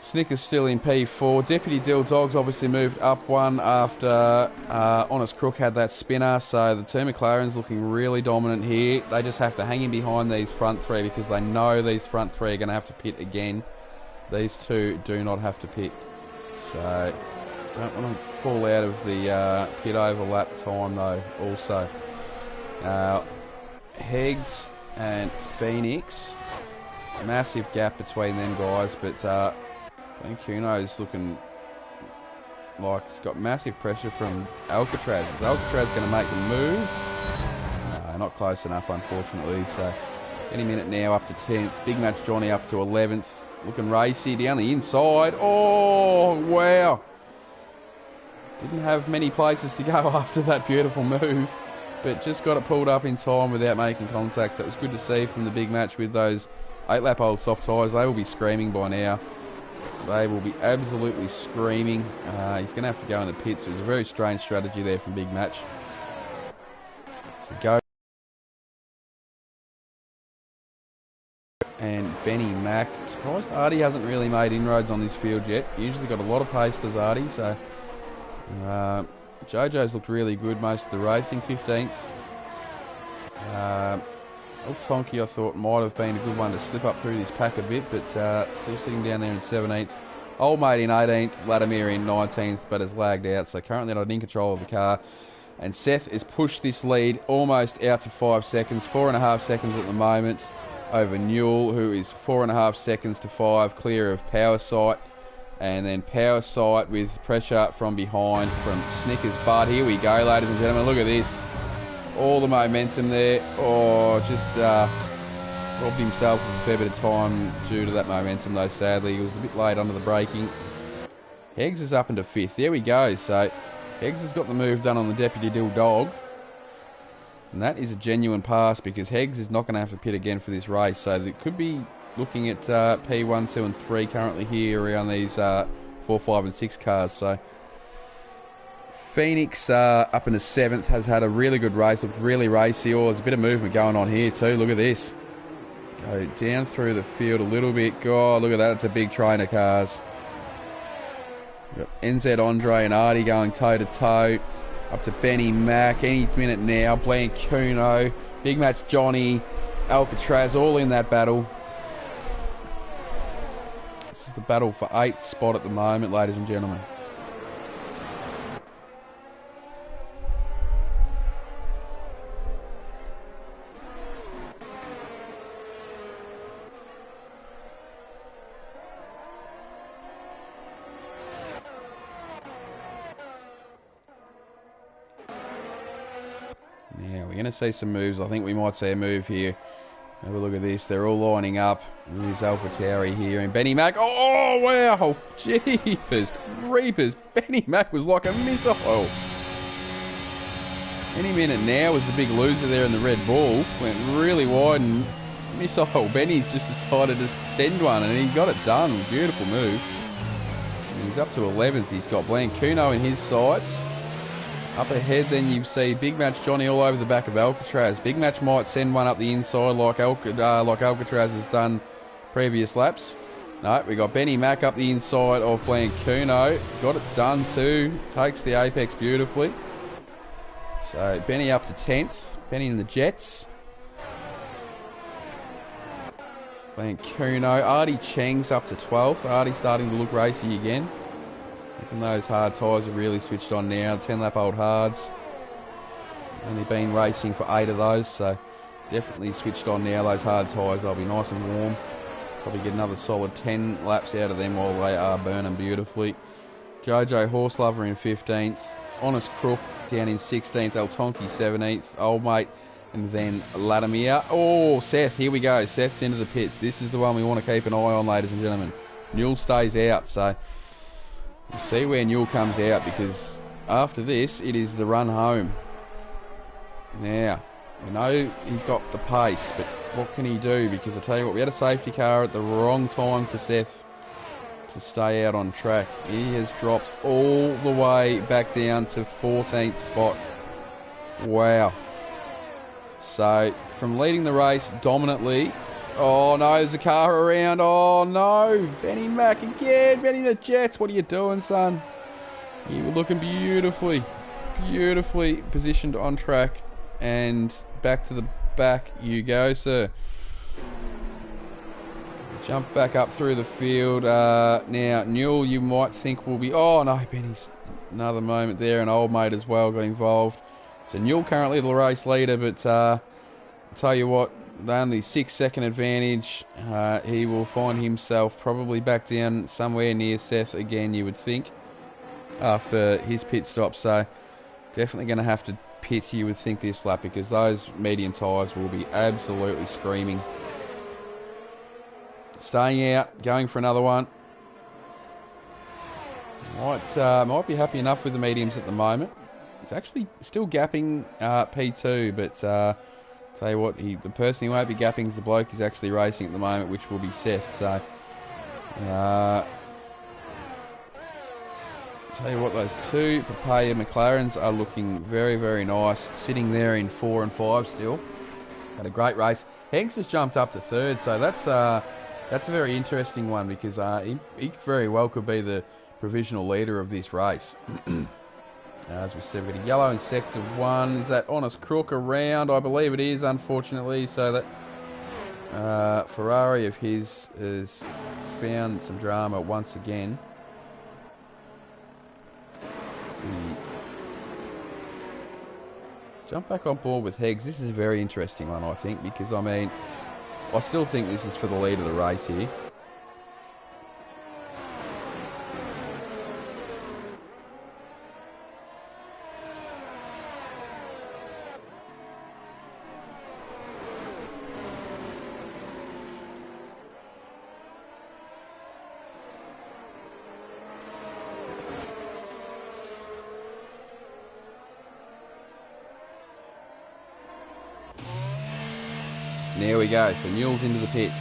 Snickers still in P4. Deputy Dill Dog's obviously moved up one after Honest Crook had that spinner. So the two McLarens looking really dominant here. They just have to hang in behind these front three because they know these front three are going to have to pit again. These two do not have to pit. So don't want to fall out of the pit overlap time though also. Heggs and Phoenix. Massive gap between them guys, but Kuno's looking like it's got massive pressure from Alcatraz. Is Alcatraz going to make the move? No, not close enough, unfortunately. So, any minute now, up to 10th. Big Match Johnny up to 11th. Looking racy down the inside. Oh, wow. Didn't have many places to go after that beautiful move, but just got it pulled up in time without making contact. So, it was good to see from the Big Match with those 8-lap old soft tyres. They will be screaming by now. They will be absolutely screaming. He's going to have to go in the pits. It was a very strange strategy there from Big Match. So go. And Benny Mac. Surprised Artie hasn't really made inroads on this field yet. Usually got a lot of pace, does Artie. So Jojo's looked really good most of the racing. 15th. Tonky I thought might have been a good one to slip up through this pack a bit, but still sitting down there in 17th. Old Mate in 18th, Vladimir in 19th, but has lagged out, so currently not in control of the car. And Seth has pushed this lead almost out to 5 seconds, 4.5 seconds at the moment over Newell, who is 4.5 seconds to 5, clear of Power Sight. And then Power Sight with pressure from behind from Snickers Bud. Here we go, ladies and gentlemen, look at this. All the momentum there. Oh, just robbed himself of a fair bit of time due to that momentum, though, sadly. He was a bit late under the braking. Heggs is up into 5th. There we go. So, Heggs has got the move done on the Deputy Dill Dog. And that is a genuine pass because Heggs is not going to have to pit again for this race. So, it could be looking at P1, 2 and 3 currently here around these 4, 5 and 6 cars. So, Phoenix up into 7th, has had a really good race, looked really racy. Oh, there's a bit of movement going on here too. Look at this. Go down through the field a little bit. God, look at that. It's a big train of cars. Got NZ Andre and Artie going toe to toe. Up to Benny Mac. Any minute now. Blanc Kuno. Big Match Johnny. Alcatraz all in that battle. This is the battle for 8th spot at the moment, ladies and gentlemen. Now, we're going to see some moves. I think we might see a move here. Have a look at this. They're all lining up. There's Alpha Tauri here. And Benny Mac. Oh, wow. Jeepers creepers. Benny Mac was like a missile. Any minute now was the big loser there in the Red Bull. Went really wide and missile. Benny's just decided to send one and he got it done. Beautiful move. And he's up to 11th. He's got Blanc Kuno in his sights. Up ahead, then you see Big Match Johnny all over the back of Alcatraz. Big Match might send one up the inside like Alcatraz has done previous laps. No, we got Benny Mack up the inside of Blancuno. Got it done too. Takes the apex beautifully. So Benny up to 10th. Benny in the Jets. Blancuno. Artie Cheng's up to 12th. Artie starting to look racy again. And those hard tyres are really switched on now. 10 lap old hards. Only been racing for 8 of those, so definitely switched on now. Those hard tyres, they'll be nice and warm. Probably get another solid 10 laps out of them while they are burning beautifully. Jojo Horselover in 15th. Honest Crook down in 16th. El Tonki 17th. Old Mate. And then Latimer. Oh, Seth, here we go. Seth's into the pits. This is the one we want to keep an eye on, ladies and gentlemen. Newell stays out, so we'll see where Newell comes out, because after this, it is the run home. Now, we know he's got the pace, but what can he do? Because I tell you what, we had a safety car at the wrong time for Seth to stay out on track. He has dropped all the way back down to 14th spot. Wow. So, from leading the race dominantly. Oh no, there's a car around. Oh no, Benny Mack again. Benny the Jets, what are you doing, son? You were looking beautifully positioned on track. And back to the back you go, sir. Jump back up through the field. Now, Newell, you might think will be... Oh no, Benny's another moment there. An Old Mate as well got involved. So Newell currently the race leader, but I'll tell you what, the only 6-second advantage. He will find himself probably back down somewhere near Seth again, you would think, after his pit stop. So definitely going to have to pit, you would think, this lap, because those medium tyres will be absolutely screaming. Staying out, going for another one. Might be happy enough with the mediums at the moment. It's actually still gapping P2, but tell you what, the person he won't be gapping is the bloke he's actually racing at the moment, which will be Seth. So, tell you what, those two Papaya McLarens are looking very, very nice, sitting there in 4 and 5 still. Had a great race. Hanks has jumped up to 3rd, so that's a very interesting one, because he very well could be the provisional leader of this race. As we said, we've got a yellow in sector 1. Is that Honest Crook around? I believe it is, unfortunately. So that Ferrari of his has found some drama once again. Jump back on board with Heggs. This is a very interesting one, I think, because, I mean, I still think this is for the lead of the race here. There we go, so Newell's into the pits.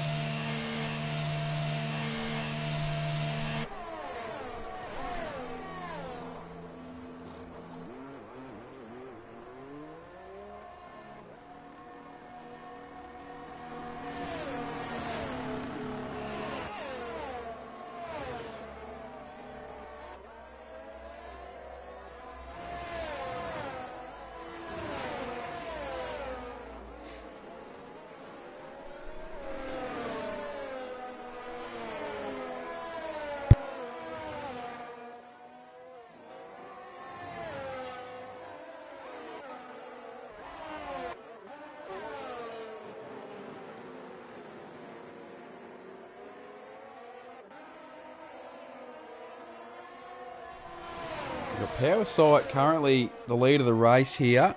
Power Sight currently the lead of the race here,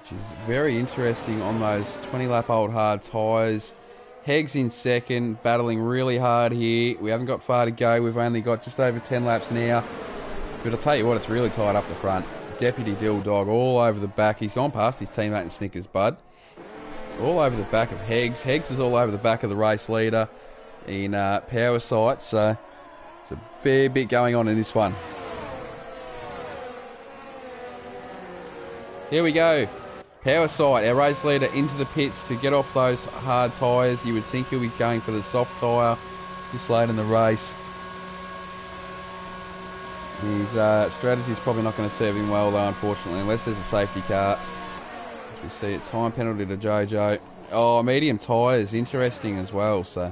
which is very interesting on those 20 lap old hard tyres. Heggs in second, battling really hard here. We haven't got far to go. We've only got just over 10 laps now. But I'll tell you what, it's really tight up the front. Deputy Dill Dog all over the back. He's gone past his teammate in Snickers Bud. All over the back of Heggs. Heggs is all over the back of the race leader in Power Sight. So it's a fair bit going on in this one. Here we go. Power side, our race leader into the pits to get off those hard tyres. You would think he'll be going for the soft tyre this late in the race. His strategy's probably not going to serve him well though, unfortunately, unless there's a safety car. As we see it, time penalty to Jojo. Oh, medium tyres, interesting as well, so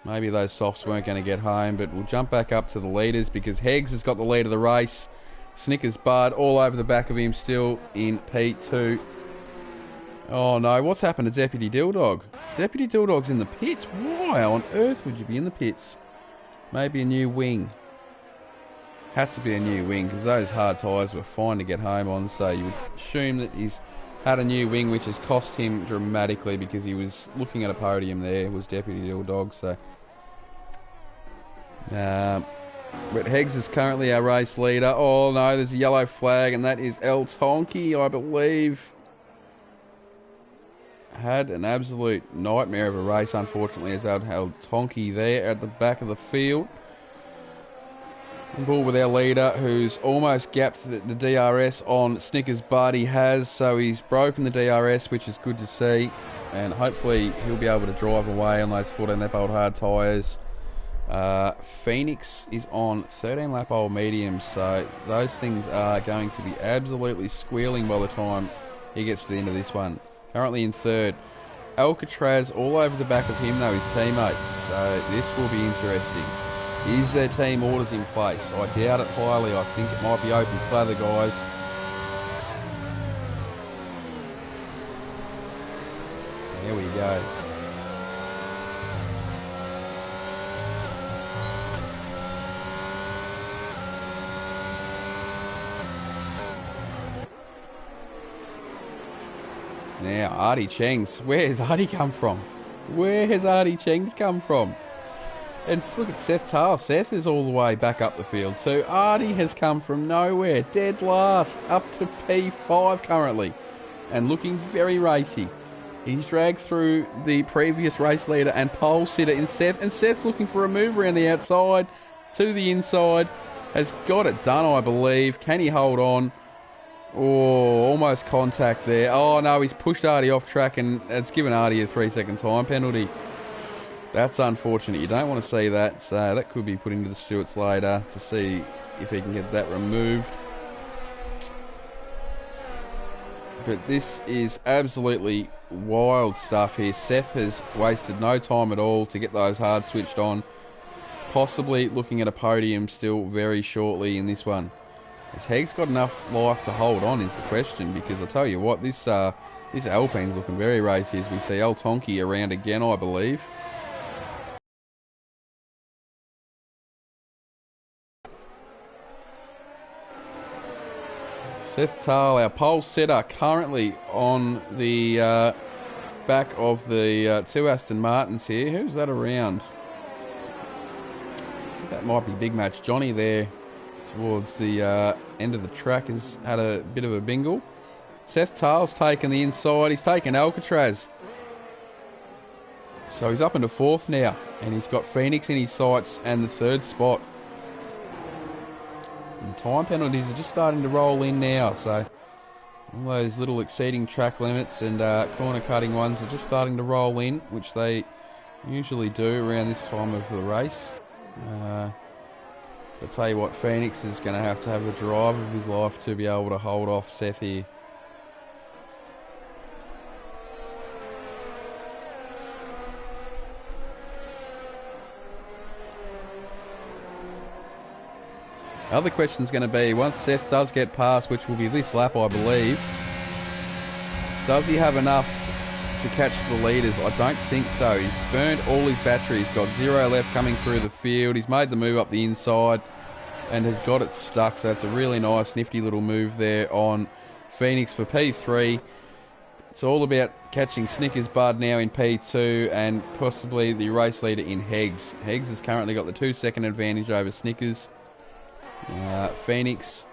maybe those softs weren't going to get home, but we'll jump back up to the leaders because Heggs has got the lead of the race. Snickers Bud all over the back of him still in P2. Oh no, what's happened to Deputy Dilldog? Deputy Dilldog's in the pits. Why on earth would you be in the pits? Maybe a new wing. Had to be a new wing because those hard tyres were fine to get home on, so you would assume that he's had a new wing, which has cost him dramatically because he was looking at a podium there, was Deputy Dilldog, so... But Heggs is currently our race leader. Oh no, there's a yellow flag, and that is El Tonki, I believe. Had an absolute nightmare of a race, unfortunately, as El Tonki there at the back of the field. Ball with our leader, who's almost gapped the DRS on Snickers Bud. He has, so he's broken the DRS, which is good to see. And hopefully he'll be able to drive away on those 14-lap-old hard tyres. Phoenix is on 13-lap-old mediums, so those things are going to be absolutely squealing by the time he gets to the end of this one. Currently in third. Alcatraz all over the back of him, though, his teammate. So this will be interesting. Is their team orders in place? I doubt it highly. I think it might be open slather, guys. There we go. Now, Artie Chengs. Where has Artie come from? Where has Artie Chengs come from? And look at Seth Tale. Seth is all the way back up the field too. Artie has come from nowhere. Dead last. Up to P5 currently. And looking very racy. He's dragged through the previous race leader and pole sitter in Seth. And Seth's looking for a move around the outside to the inside. Has got it done, I believe. Can he hold on? Oh, almost contact there. Oh no, he's pushed Artie off track and it's given Artie a 3-second time penalty. That's unfortunate. You don't want to see that. So that could be put into the Stewarts later to see if he can get that removed. But this is absolutely wild stuff here. Seth has wasted no time at all to get those hard switched on. Possibly looking at a podium still very shortly in this one. Has Heggs got enough life to hold on is the question, because I tell you what, this Alpine's looking very racy as we see El Tonki around again, I believe. Seth Tale, our pole setter, currently on the back of the two Aston Martins here. Who's that around? That might be Big Match Johnny there towards the end of the track. Has had a bit of a bingle. Seth Tale's taken the inside. He's taken Alcatraz. So he's up into fourth now. And he's got Phoenix in his sights and the third spot. And time penalties are just starting to roll in now, so all those little exceeding track limits and corner cutting ones are just starting to roll in, which they usually do around this time of the race. I'll tell you what, Phoenix is going to have the drive of his life to be able to hold off Seth here. Other question's going to be, once Seth does get past, which will be this lap, I believe, does he have enough to catch the leaders? I don't think so. He's burned all his batteries, got 0 left coming through the field. He's made the move up the inside and has got it stuck, so it's a really nice, nifty little move there on Phoenix for P3. It's all about catching Snickers Bud now in P2 and possibly the race leader in Heggs. Heggs has currently got the 2-second advantage over Snickers. Phoenix,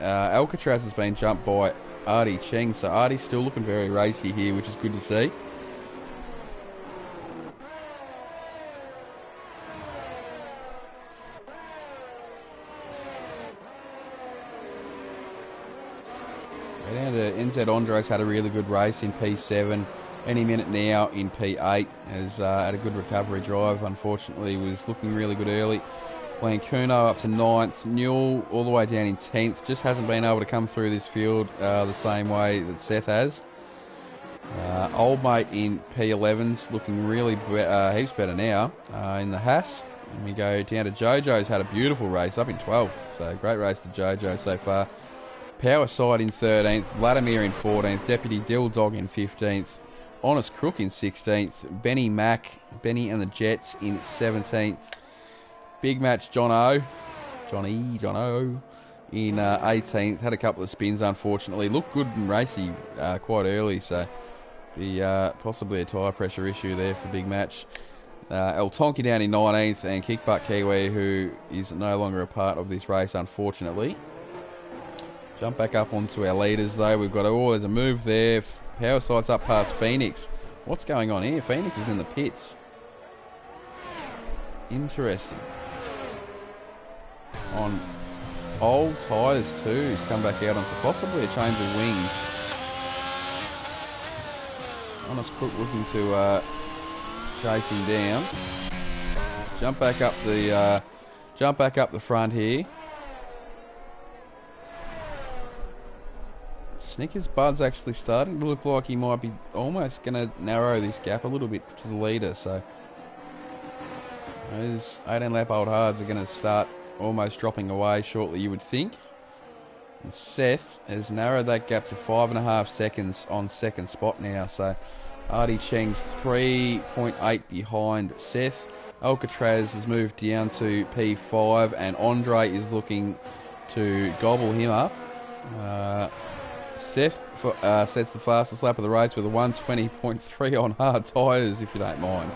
Alcatraz has been jumped by Artie Cheng, so Artie's still looking very racy here, which is good to see. We're down NZ Andres had a really good race in P7. Any minute now in P8 has had a good recovery drive. Unfortunately, was looking really good early. Blancuno up to 9th. Newell all the way down in 10th. Just hasn't been able to come through this field the same way that Seth has. Old mate in P11's looking really heaps better now in the Haas. And we go down to Jojo's, had a beautiful race up in 12th. So great race to Jojo so far. Power Side in 13th. Vladimir in 14th. Deputy Dill Dog in 15th. Honest Crook in 16th. Benny and the Jets in 17th. Big Match John O in 18th. Had a couple of spins, unfortunately. Looked good and racy quite early, so possibly a tyre pressure issue there for Big Match. El Tonki down in 19th, and Kickbutt Kiwi, who is no longer a part of this race, unfortunately. Jump back up onto our leaders, though. We've got, there's a move there. Power Side's up past Phoenix. What's going on here? Phoenix is in the pits. Interesting. On old tyres too. He's come back out onto possibly a change of wings. Honest Crook looking to chase him down. Jump back up the front here. Snickers Bud's actually starting to look like he might be almost going to narrow this gap a little bit to the leader. So those 18 lap old hards are going to start almost dropping away shortly, you would think. And Seth has narrowed that gap to 5.5 seconds on second spot now. So Artie Cheng's 3.8 behind Seth. Alcatraz has moved down to P5, and Andre is looking to gobble him up. Seth sets the fastest lap of the race with a 120.3 on hard tyres, if you don't mind.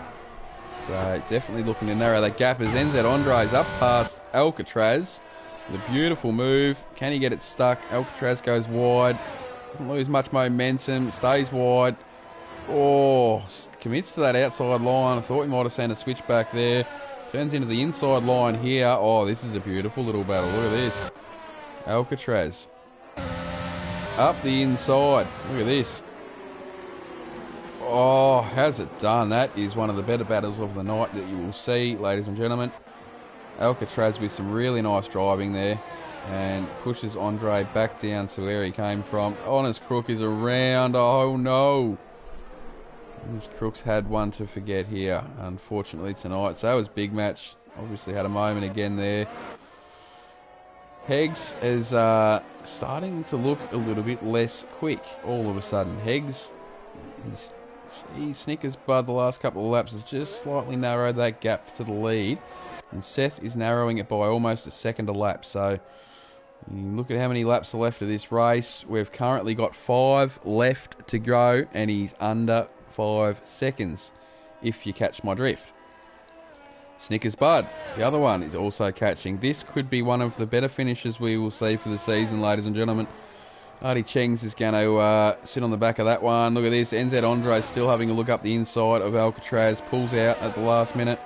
So definitely looking to narrow that gap as NZ Andres up past Alcatraz. With a beautiful move. Can he get it stuck? Alcatraz goes wide. Doesn't lose much momentum. Stays wide. Oh, commits to that outside line. I thought he might have seen a switch back there. Turns into the inside line here. Oh, this is a beautiful little battle. Look at this. Alcatraz. Up the inside. Look at this. Oh, how's it done? That is one of the better battles of the night that you will see, ladies and gentlemen. Alcatraz with some really nice driving there, and pushes Andre back down to where he came from. Honest Crook is around. Oh no. Honest Crook's had one to forget here, unfortunately, tonight. So that was Big Match. Obviously had a moment again there. Heggs is starting to look a little bit less quick all of a sudden. Heggs, Snickers Bud the last couple of laps has just slightly narrowed that gap to the lead. And Seth is narrowing it by almost a second a lap. So you look at how many laps are left of this race. We've currently got 5 left to go, and he's under 5 seconds, if you catch my drift. Snickers Bud, the other one, is also catching. This could be one of the better finishes we will see for the season, ladies and gentlemen. Artie Chengs is going to sit on the back of that one. Look at this. NZ Andre still having a look up the inside of Alcatraz. Pulls out at the last minute.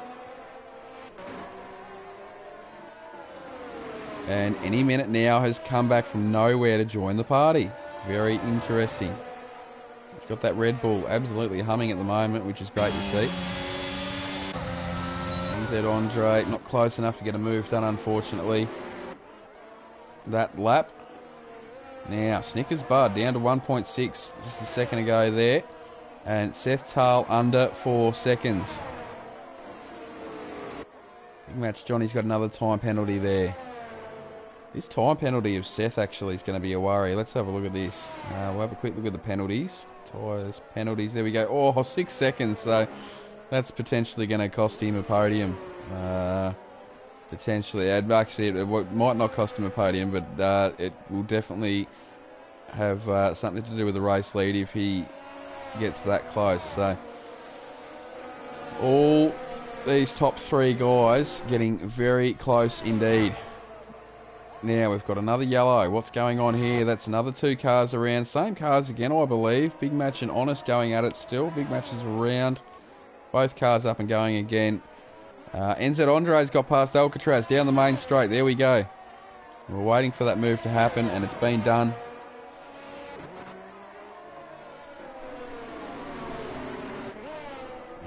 And any minute now has come back from nowhere to join the party. Very interesting. He's got that Red Bull absolutely humming at the moment, which is great to see. NZ Andre not close enough to get a move done, unfortunately. That lap. Now, Snickers Bud down to 1.6 just a second ago there. And Seth Tal under 4 seconds. Big Match Johnny's got another time penalty there. This time penalty of Seth actually is going to be a worry. Let's have a look at this. We'll have a quick look at the penalties. Tyres, penalties, there we go. Oh, 6 seconds. So that's potentially going to cost him a podium. Potentially. Actually, it might not cost him a podium, but it will definitely have something to do with the race lead if he gets that close. So all these top 3 guys getting very close indeed. Now we've got another yellow. What's going on here? That's another 2 cars around. Same cars again, I believe. Big Match and Honest going at it still. Big Match is around. Both cars up and going again. NZ Andre's got past Alcatraz down the main straight. There we go. We're waiting for that move to happen, and it's been done.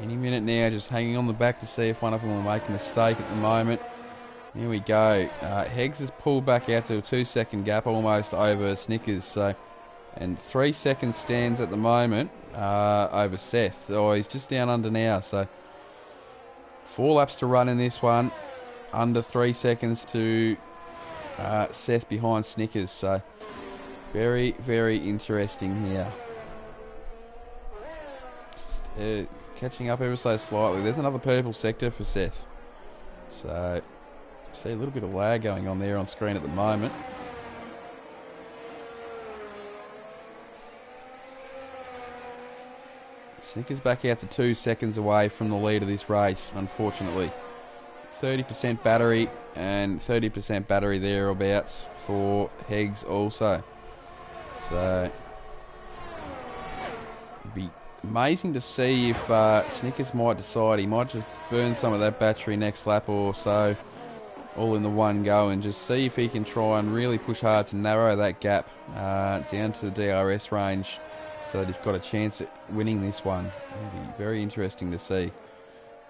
Any minute now, just hanging on the back to see if one of them will make a mistake at the moment. Here we go. Heggs has pulled back out to a 2-second gap almost over Snickers. So, and 3 seconds stands at the moment over Seth. Oh, he's just down under now. So 4 laps to run in this one. Under 3 seconds to Seth behind Snickers. So very, very interesting here. Just catching up ever so slightly. There's another purple sector for Seth. So see a little bit of lag going on there on screen at the moment. Snickers back out to 2 seconds away from the lead of this race, unfortunately. 30% battery and 30% battery thereabouts for Heggs also. So it'd be amazing to see if Snickers might decide he might just burn some of that battery next lap or so, all in the one go, and just see if he can try and really push hard to narrow that gap down to the DRS range so that he's got a chance at winning this one. It'll be very interesting to see.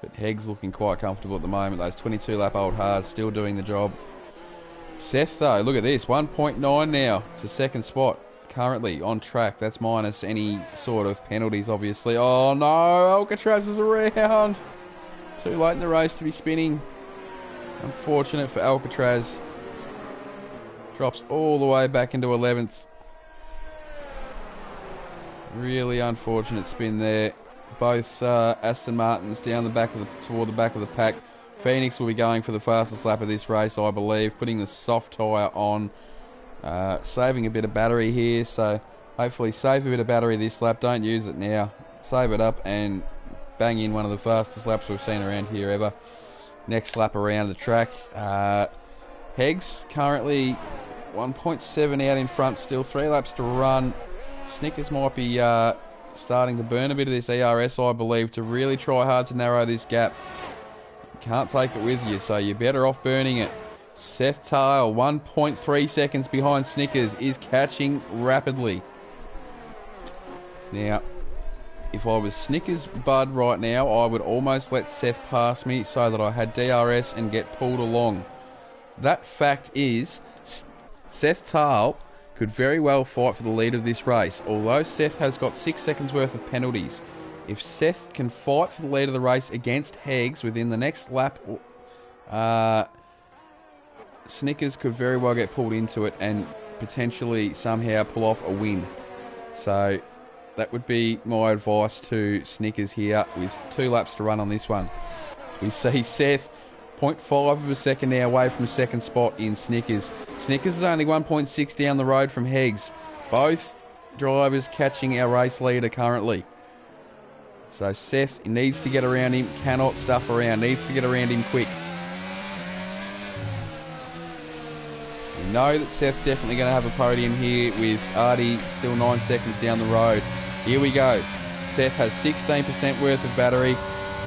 But Heggs looking quite comfortable at the moment. Those 22-lap old hards still doing the job. Seth, though, look at this. 1.9 now. It's the second spot currently on track. That's minus any sort of penalties, obviously. Oh, no. Alcatraz is around. Too late in the race to be spinning. Unfortunate for Alcatraz. Drops all the way back into 11th. Really unfortunate spin there. Both Aston Martins down the back of toward the back of the pack. Phoenix will be going for the fastest lap of this race, I believe, putting the soft tyre on, saving a bit of battery here. So hopefully save a bit of battery this lap. Don't use it now. Save it up and bang in one of the fastest laps we've seen around here ever. Next lap around the track. Heggs currently 1.7 out in front still. 3 laps to run. Snickers might be starting to burn a bit of this ERS, I believe, to really try hard to narrow this gap. Can't take it with you, so you're better off burning it. Seth Tail, 1.3 seconds behind Snickers, is catching rapidly. Now, if I was Snickers Bud right now, I would almost let Seth pass me so that I had DRS and get pulled along. That fact is, Seth Tail could very well fight for the lead of this race. Although Seth has got 6 seconds worth of penalties, if Seth can fight for the lead of the race against Heggs within the next lap, Snickers could very well get pulled into it and potentially somehow pull off a win. So that would be my advice to Snickers here with 2 laps to run on this one. We see Seth 0.5 of a second now away from second spot in Snickers. Snickers is only 1.6 down the road from Heggs. Both drivers catching our race leader currently. So Seth needs to get around him, cannot stuff around, needs to get around him quick. We know that Seth's definitely going to have a podium here with Artie still 9 seconds down the road. Here we go. Seth has 16% worth of battery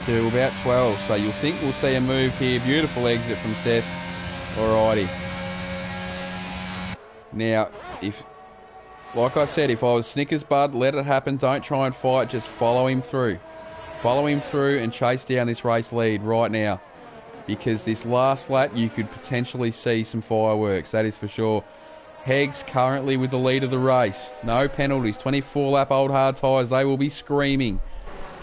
to about 12, so you'll think we'll see a move here. Beautiful exit from Seth. Alrighty. Now, like I said, if I was Snickers Bud, let it happen. Don't try and fight. Just follow him through. Follow him through and chase down this race lead right now. Because this last lap, you could potentially see some fireworks. That is for sure. Heggs currently with the lead of the race. No penalties. 24-lap old hard tyres. They will be screaming.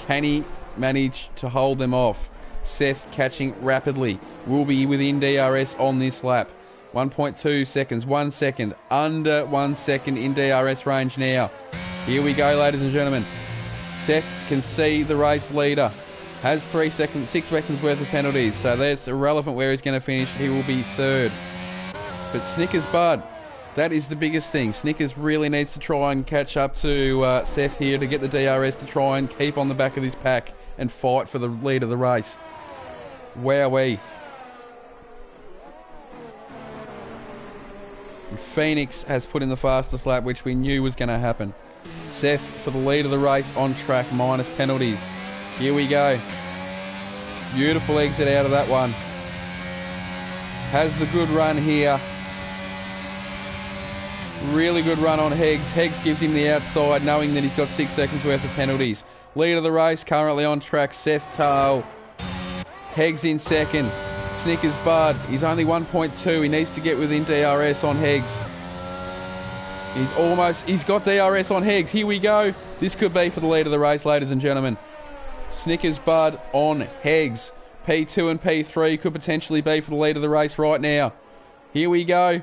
Can he manage to hold them off? Seth catching rapidly. Will be within DRS on this lap. 1.2 seconds, 1 second, under 1 second in DRS range now. Here we go, ladies and gentlemen. Seth can see the race leader. Has 6 seconds worth of penalties, so that's irrelevant where he's going to finish. He will be third. But Snickers Bud, that is the biggest thing. Snickers really needs to try and catch up to Seth here to get the DRS to try and keep on the back of this pack and fight for the lead of the race. Wowee. Phoenix has put in the fastest lap, which we knew was going to happen. Seth for the lead of the race on track, minus penalties. Here we go. Beautiful exit out of that one. Has the good run here. Really good run on Heggs. Heggs gives him the outside, knowing that he's got 6 seconds worth of penalties. Lead of the race, currently on track, Seth Tale. Heggs in second. Snickers Bud, he's only 1.2. He needs to get within DRS on Heggs. He's got DRS on Heggs. Here we go. This could be for the lead of the race, ladies and gentlemen. Snickers Bud on Heggs. P2 and P3 could potentially be for the lead of the race right now. Here we go.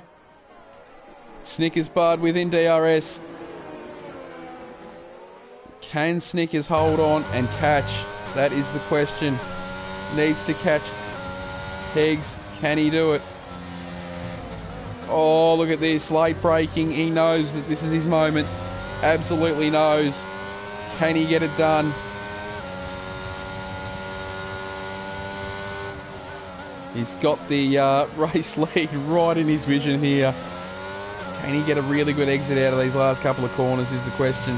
Snickers Bud within DRS. Can Snickers hold on and catch? That is the question. Needs to catch Heggs. Can he do it? Oh, look at this. Late braking. He knows that this is his moment. Absolutely knows. Can he get it done? He's got the race lead right in his vision here. Can he get a really good exit out of these last couple of corners is the question.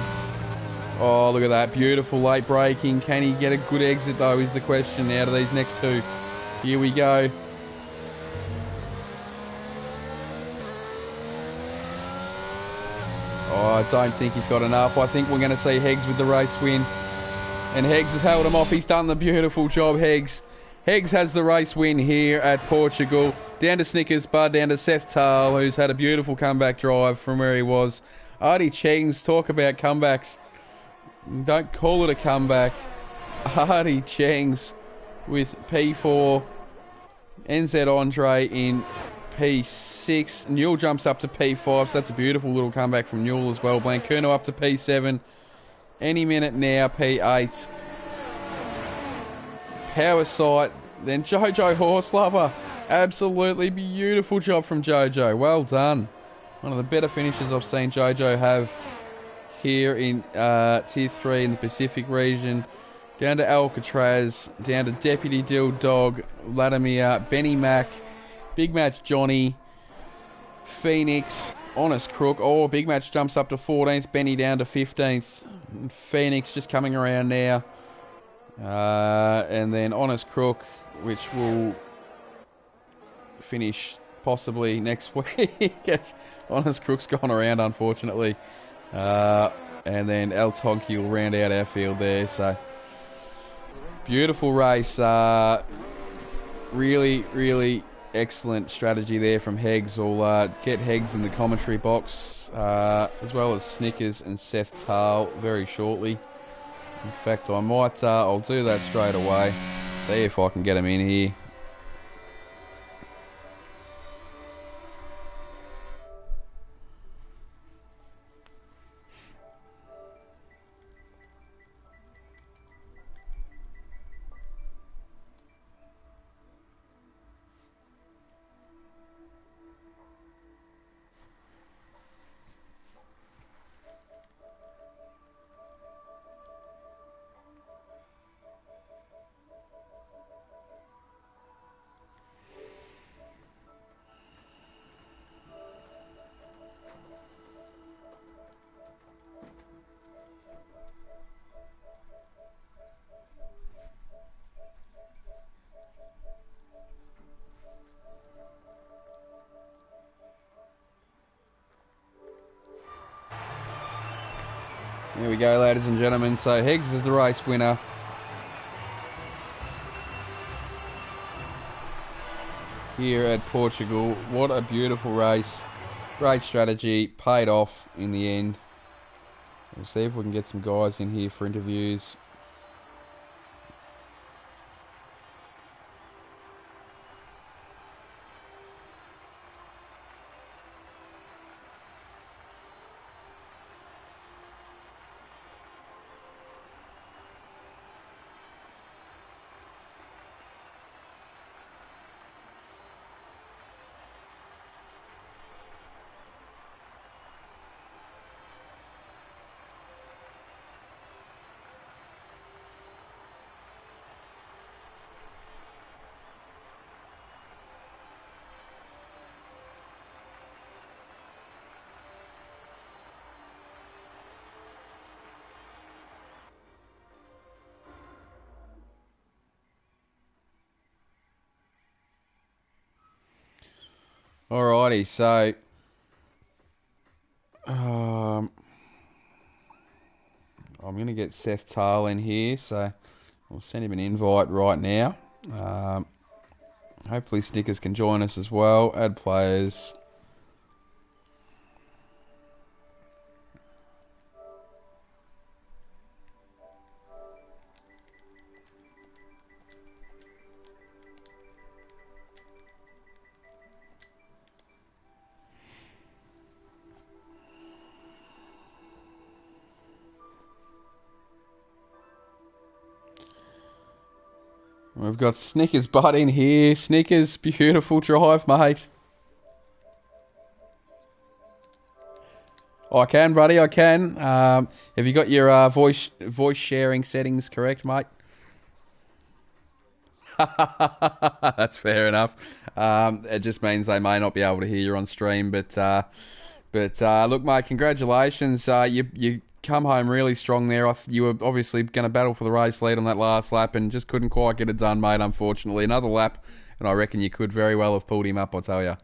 Oh, look at that. Beautiful late braking. Can he get a good exit, though, is the question out of these next two. Here we go. Oh, I don't think he's got enough. I think we're going to see Heggs with the race win. And Heggs has held him off. He's done the beautiful job, Heggs. Heggs has the race win here at Portugal. Down to Snickers Bud, down to Seth Tale, who's had a beautiful comeback drive from where he was. Artie Chengs, talk about comebacks. Don't call it a comeback. Artie Chengs with P4. NZ Andre in P6. Newell jumps up to P5, so that's a beautiful little comeback from Newell as well. Blancuno up to P7. Any minute now, P8. Power sight. Then Jojo Horselover. Absolutely beautiful job from Jojo. Well done. One of the better finishes I've seen Jojo have here in Tier 3 in the Pacific region. Down to Alcatraz. Down to Deputy Dill Dog. Vladimir. Benny Mac. Big Match Johnny. Phoenix. Honest Crook. Oh, Big Match jumps up to 14th. Benny down to 15th. Phoenix just coming around now. And then Honest Crook, which will finish possibly next week. Honest Crook's gone around, unfortunately. And then El Tonki will round out our field there. So, beautiful race. Really, really excellent strategy there from Heggs. We'll get Heggs in the commentary box, as well as Snickers and Seth Tale very shortly. In fact, I might, I'll do that straight away. See if I can get him in here. There we go, ladies and gentlemen. So Heggs is the race winner. Here at Portugal. What a beautiful race. Great strategy. Paid off in the end. We'll see if we can get some guys in here for interviews. Alrighty, so I'm going to get Seth Tale in here, so we'll send him an invite right now. Hopefully Snickers can join us as well. Add players. We've got Snickers butt in here. Snickers, beautiful drive, mate. I can, buddy, I can. Have you got your voice sharing settings correct, mate? That's fair enough. It just means they may not be able to hear you on stream, but look, mate, congratulations. You come home really strong there. You were obviously going to battle for the race lead on that last lap and just couldn't quite get it done, mate, unfortunately. Another lap, and I reckon you could very well have pulled him up, I tell you.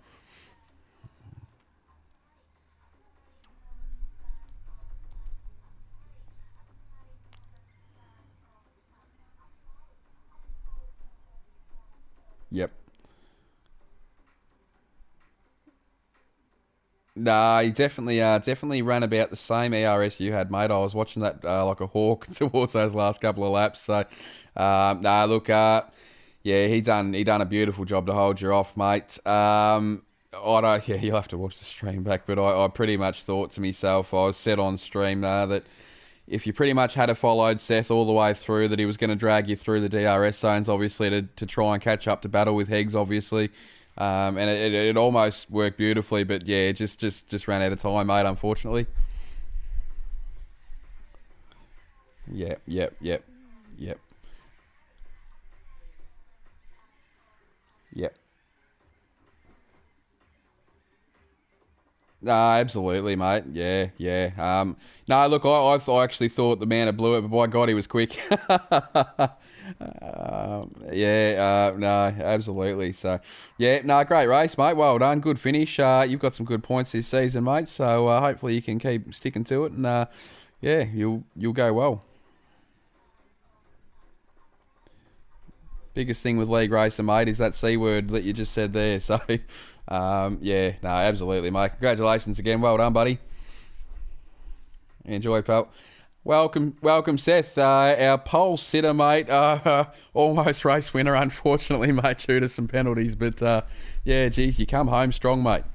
Yep. Nah, he definitely ran about the same ERS you had, mate. I was watching that like a hawk towards those last couple of laps. So, nah, look, yeah, he done a beautiful job to hold you off, mate. I don't, yeah, you'll have to watch the stream back, but I pretty much thought to myself, I was set on stream that if you pretty much had followed Seth all the way through, that he was going to drag you through the DRS zones, obviously, to try and catch up to battle with Heggs, obviously. And it almost worked beautifully, but yeah, it just ran out of time, mate, unfortunately. Yep, yep, yep, yep, yep. No, absolutely, mate. Yeah, yeah. No, look, I actually thought the man had blew it, but by God, he was quick. Yeah, no, absolutely. So, yeah, no, great race, mate. Well done, good finish. You've got some good points this season, mate. So hopefully you can keep sticking to it, and yeah, you'll go well. Biggest thing with league racing, mate, is that C word that you just said there. So, yeah, no, absolutely, mate. Congratulations again. Well done, buddy. Enjoy, pal. Welcome, Seth. Our pole sitter, mate. Almost race winner, unfortunately, mate, due to some penalties. But yeah, geez, you come home strong, mate.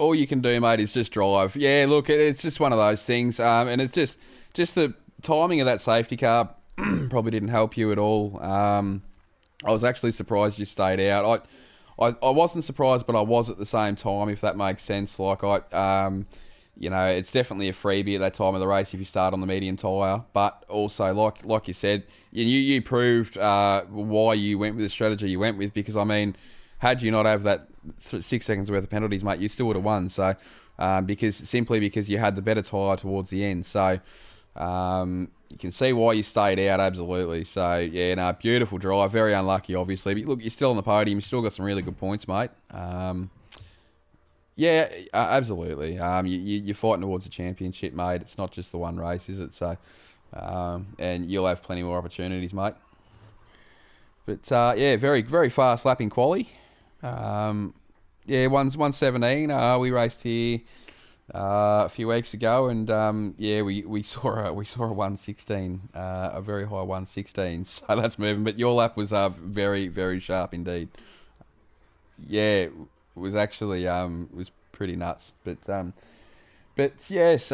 All you can do, mate, is just drive. Yeah, look, it's just one of those things, and it's just the timing of that safety car probably didn't help you at all. I was actually surprised you stayed out. I wasn't surprised, but I was at the same time, if that makes sense. Like it's definitely a freebie at that time of the race if you start on the medium tyre. But also, like you said, you proved why you went with the strategy you went with. Because I mean, had you not have that 6 seconds worth of penalties, mate, you still would have won. So because you had the better tyre towards the end. So you can see why you stayed out, absolutely. So, yeah, no, beautiful drive. Very unlucky, obviously. But look, you're still on the podium. You've still got some really good points, mate. Yeah, absolutely. You're fighting towards a championship, mate. It's not just the one race, is it? So, and you'll have plenty more opportunities, mate. But, yeah, very, very fast lapping quali. Yeah, 117. We raced here a few weeks ago, and yeah, we saw a 116, a very high 116. So that's moving. But your lap was very, very sharp indeed. Yeah, it was actually was pretty nuts. But yes,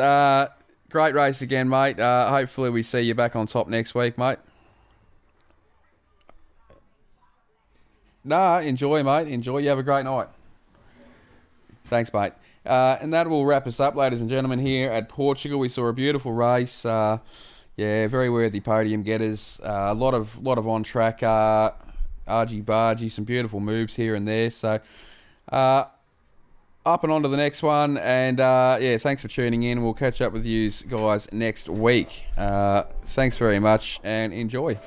great race again, mate. Hopefully we see you back on top next week, mate. Nah, enjoy, mate. Enjoy. You have a great night. Thanks, mate. And that will wrap us up, ladies and gentlemen, here at Portugal. We saw a beautiful race. Yeah, very worthy podium getters. A lot of on-track argy-bargy, some beautiful moves here and there. So, up and on to the next one. And, yeah, thanks for tuning in. We'll catch up with you guys next week. Thanks very much and enjoy.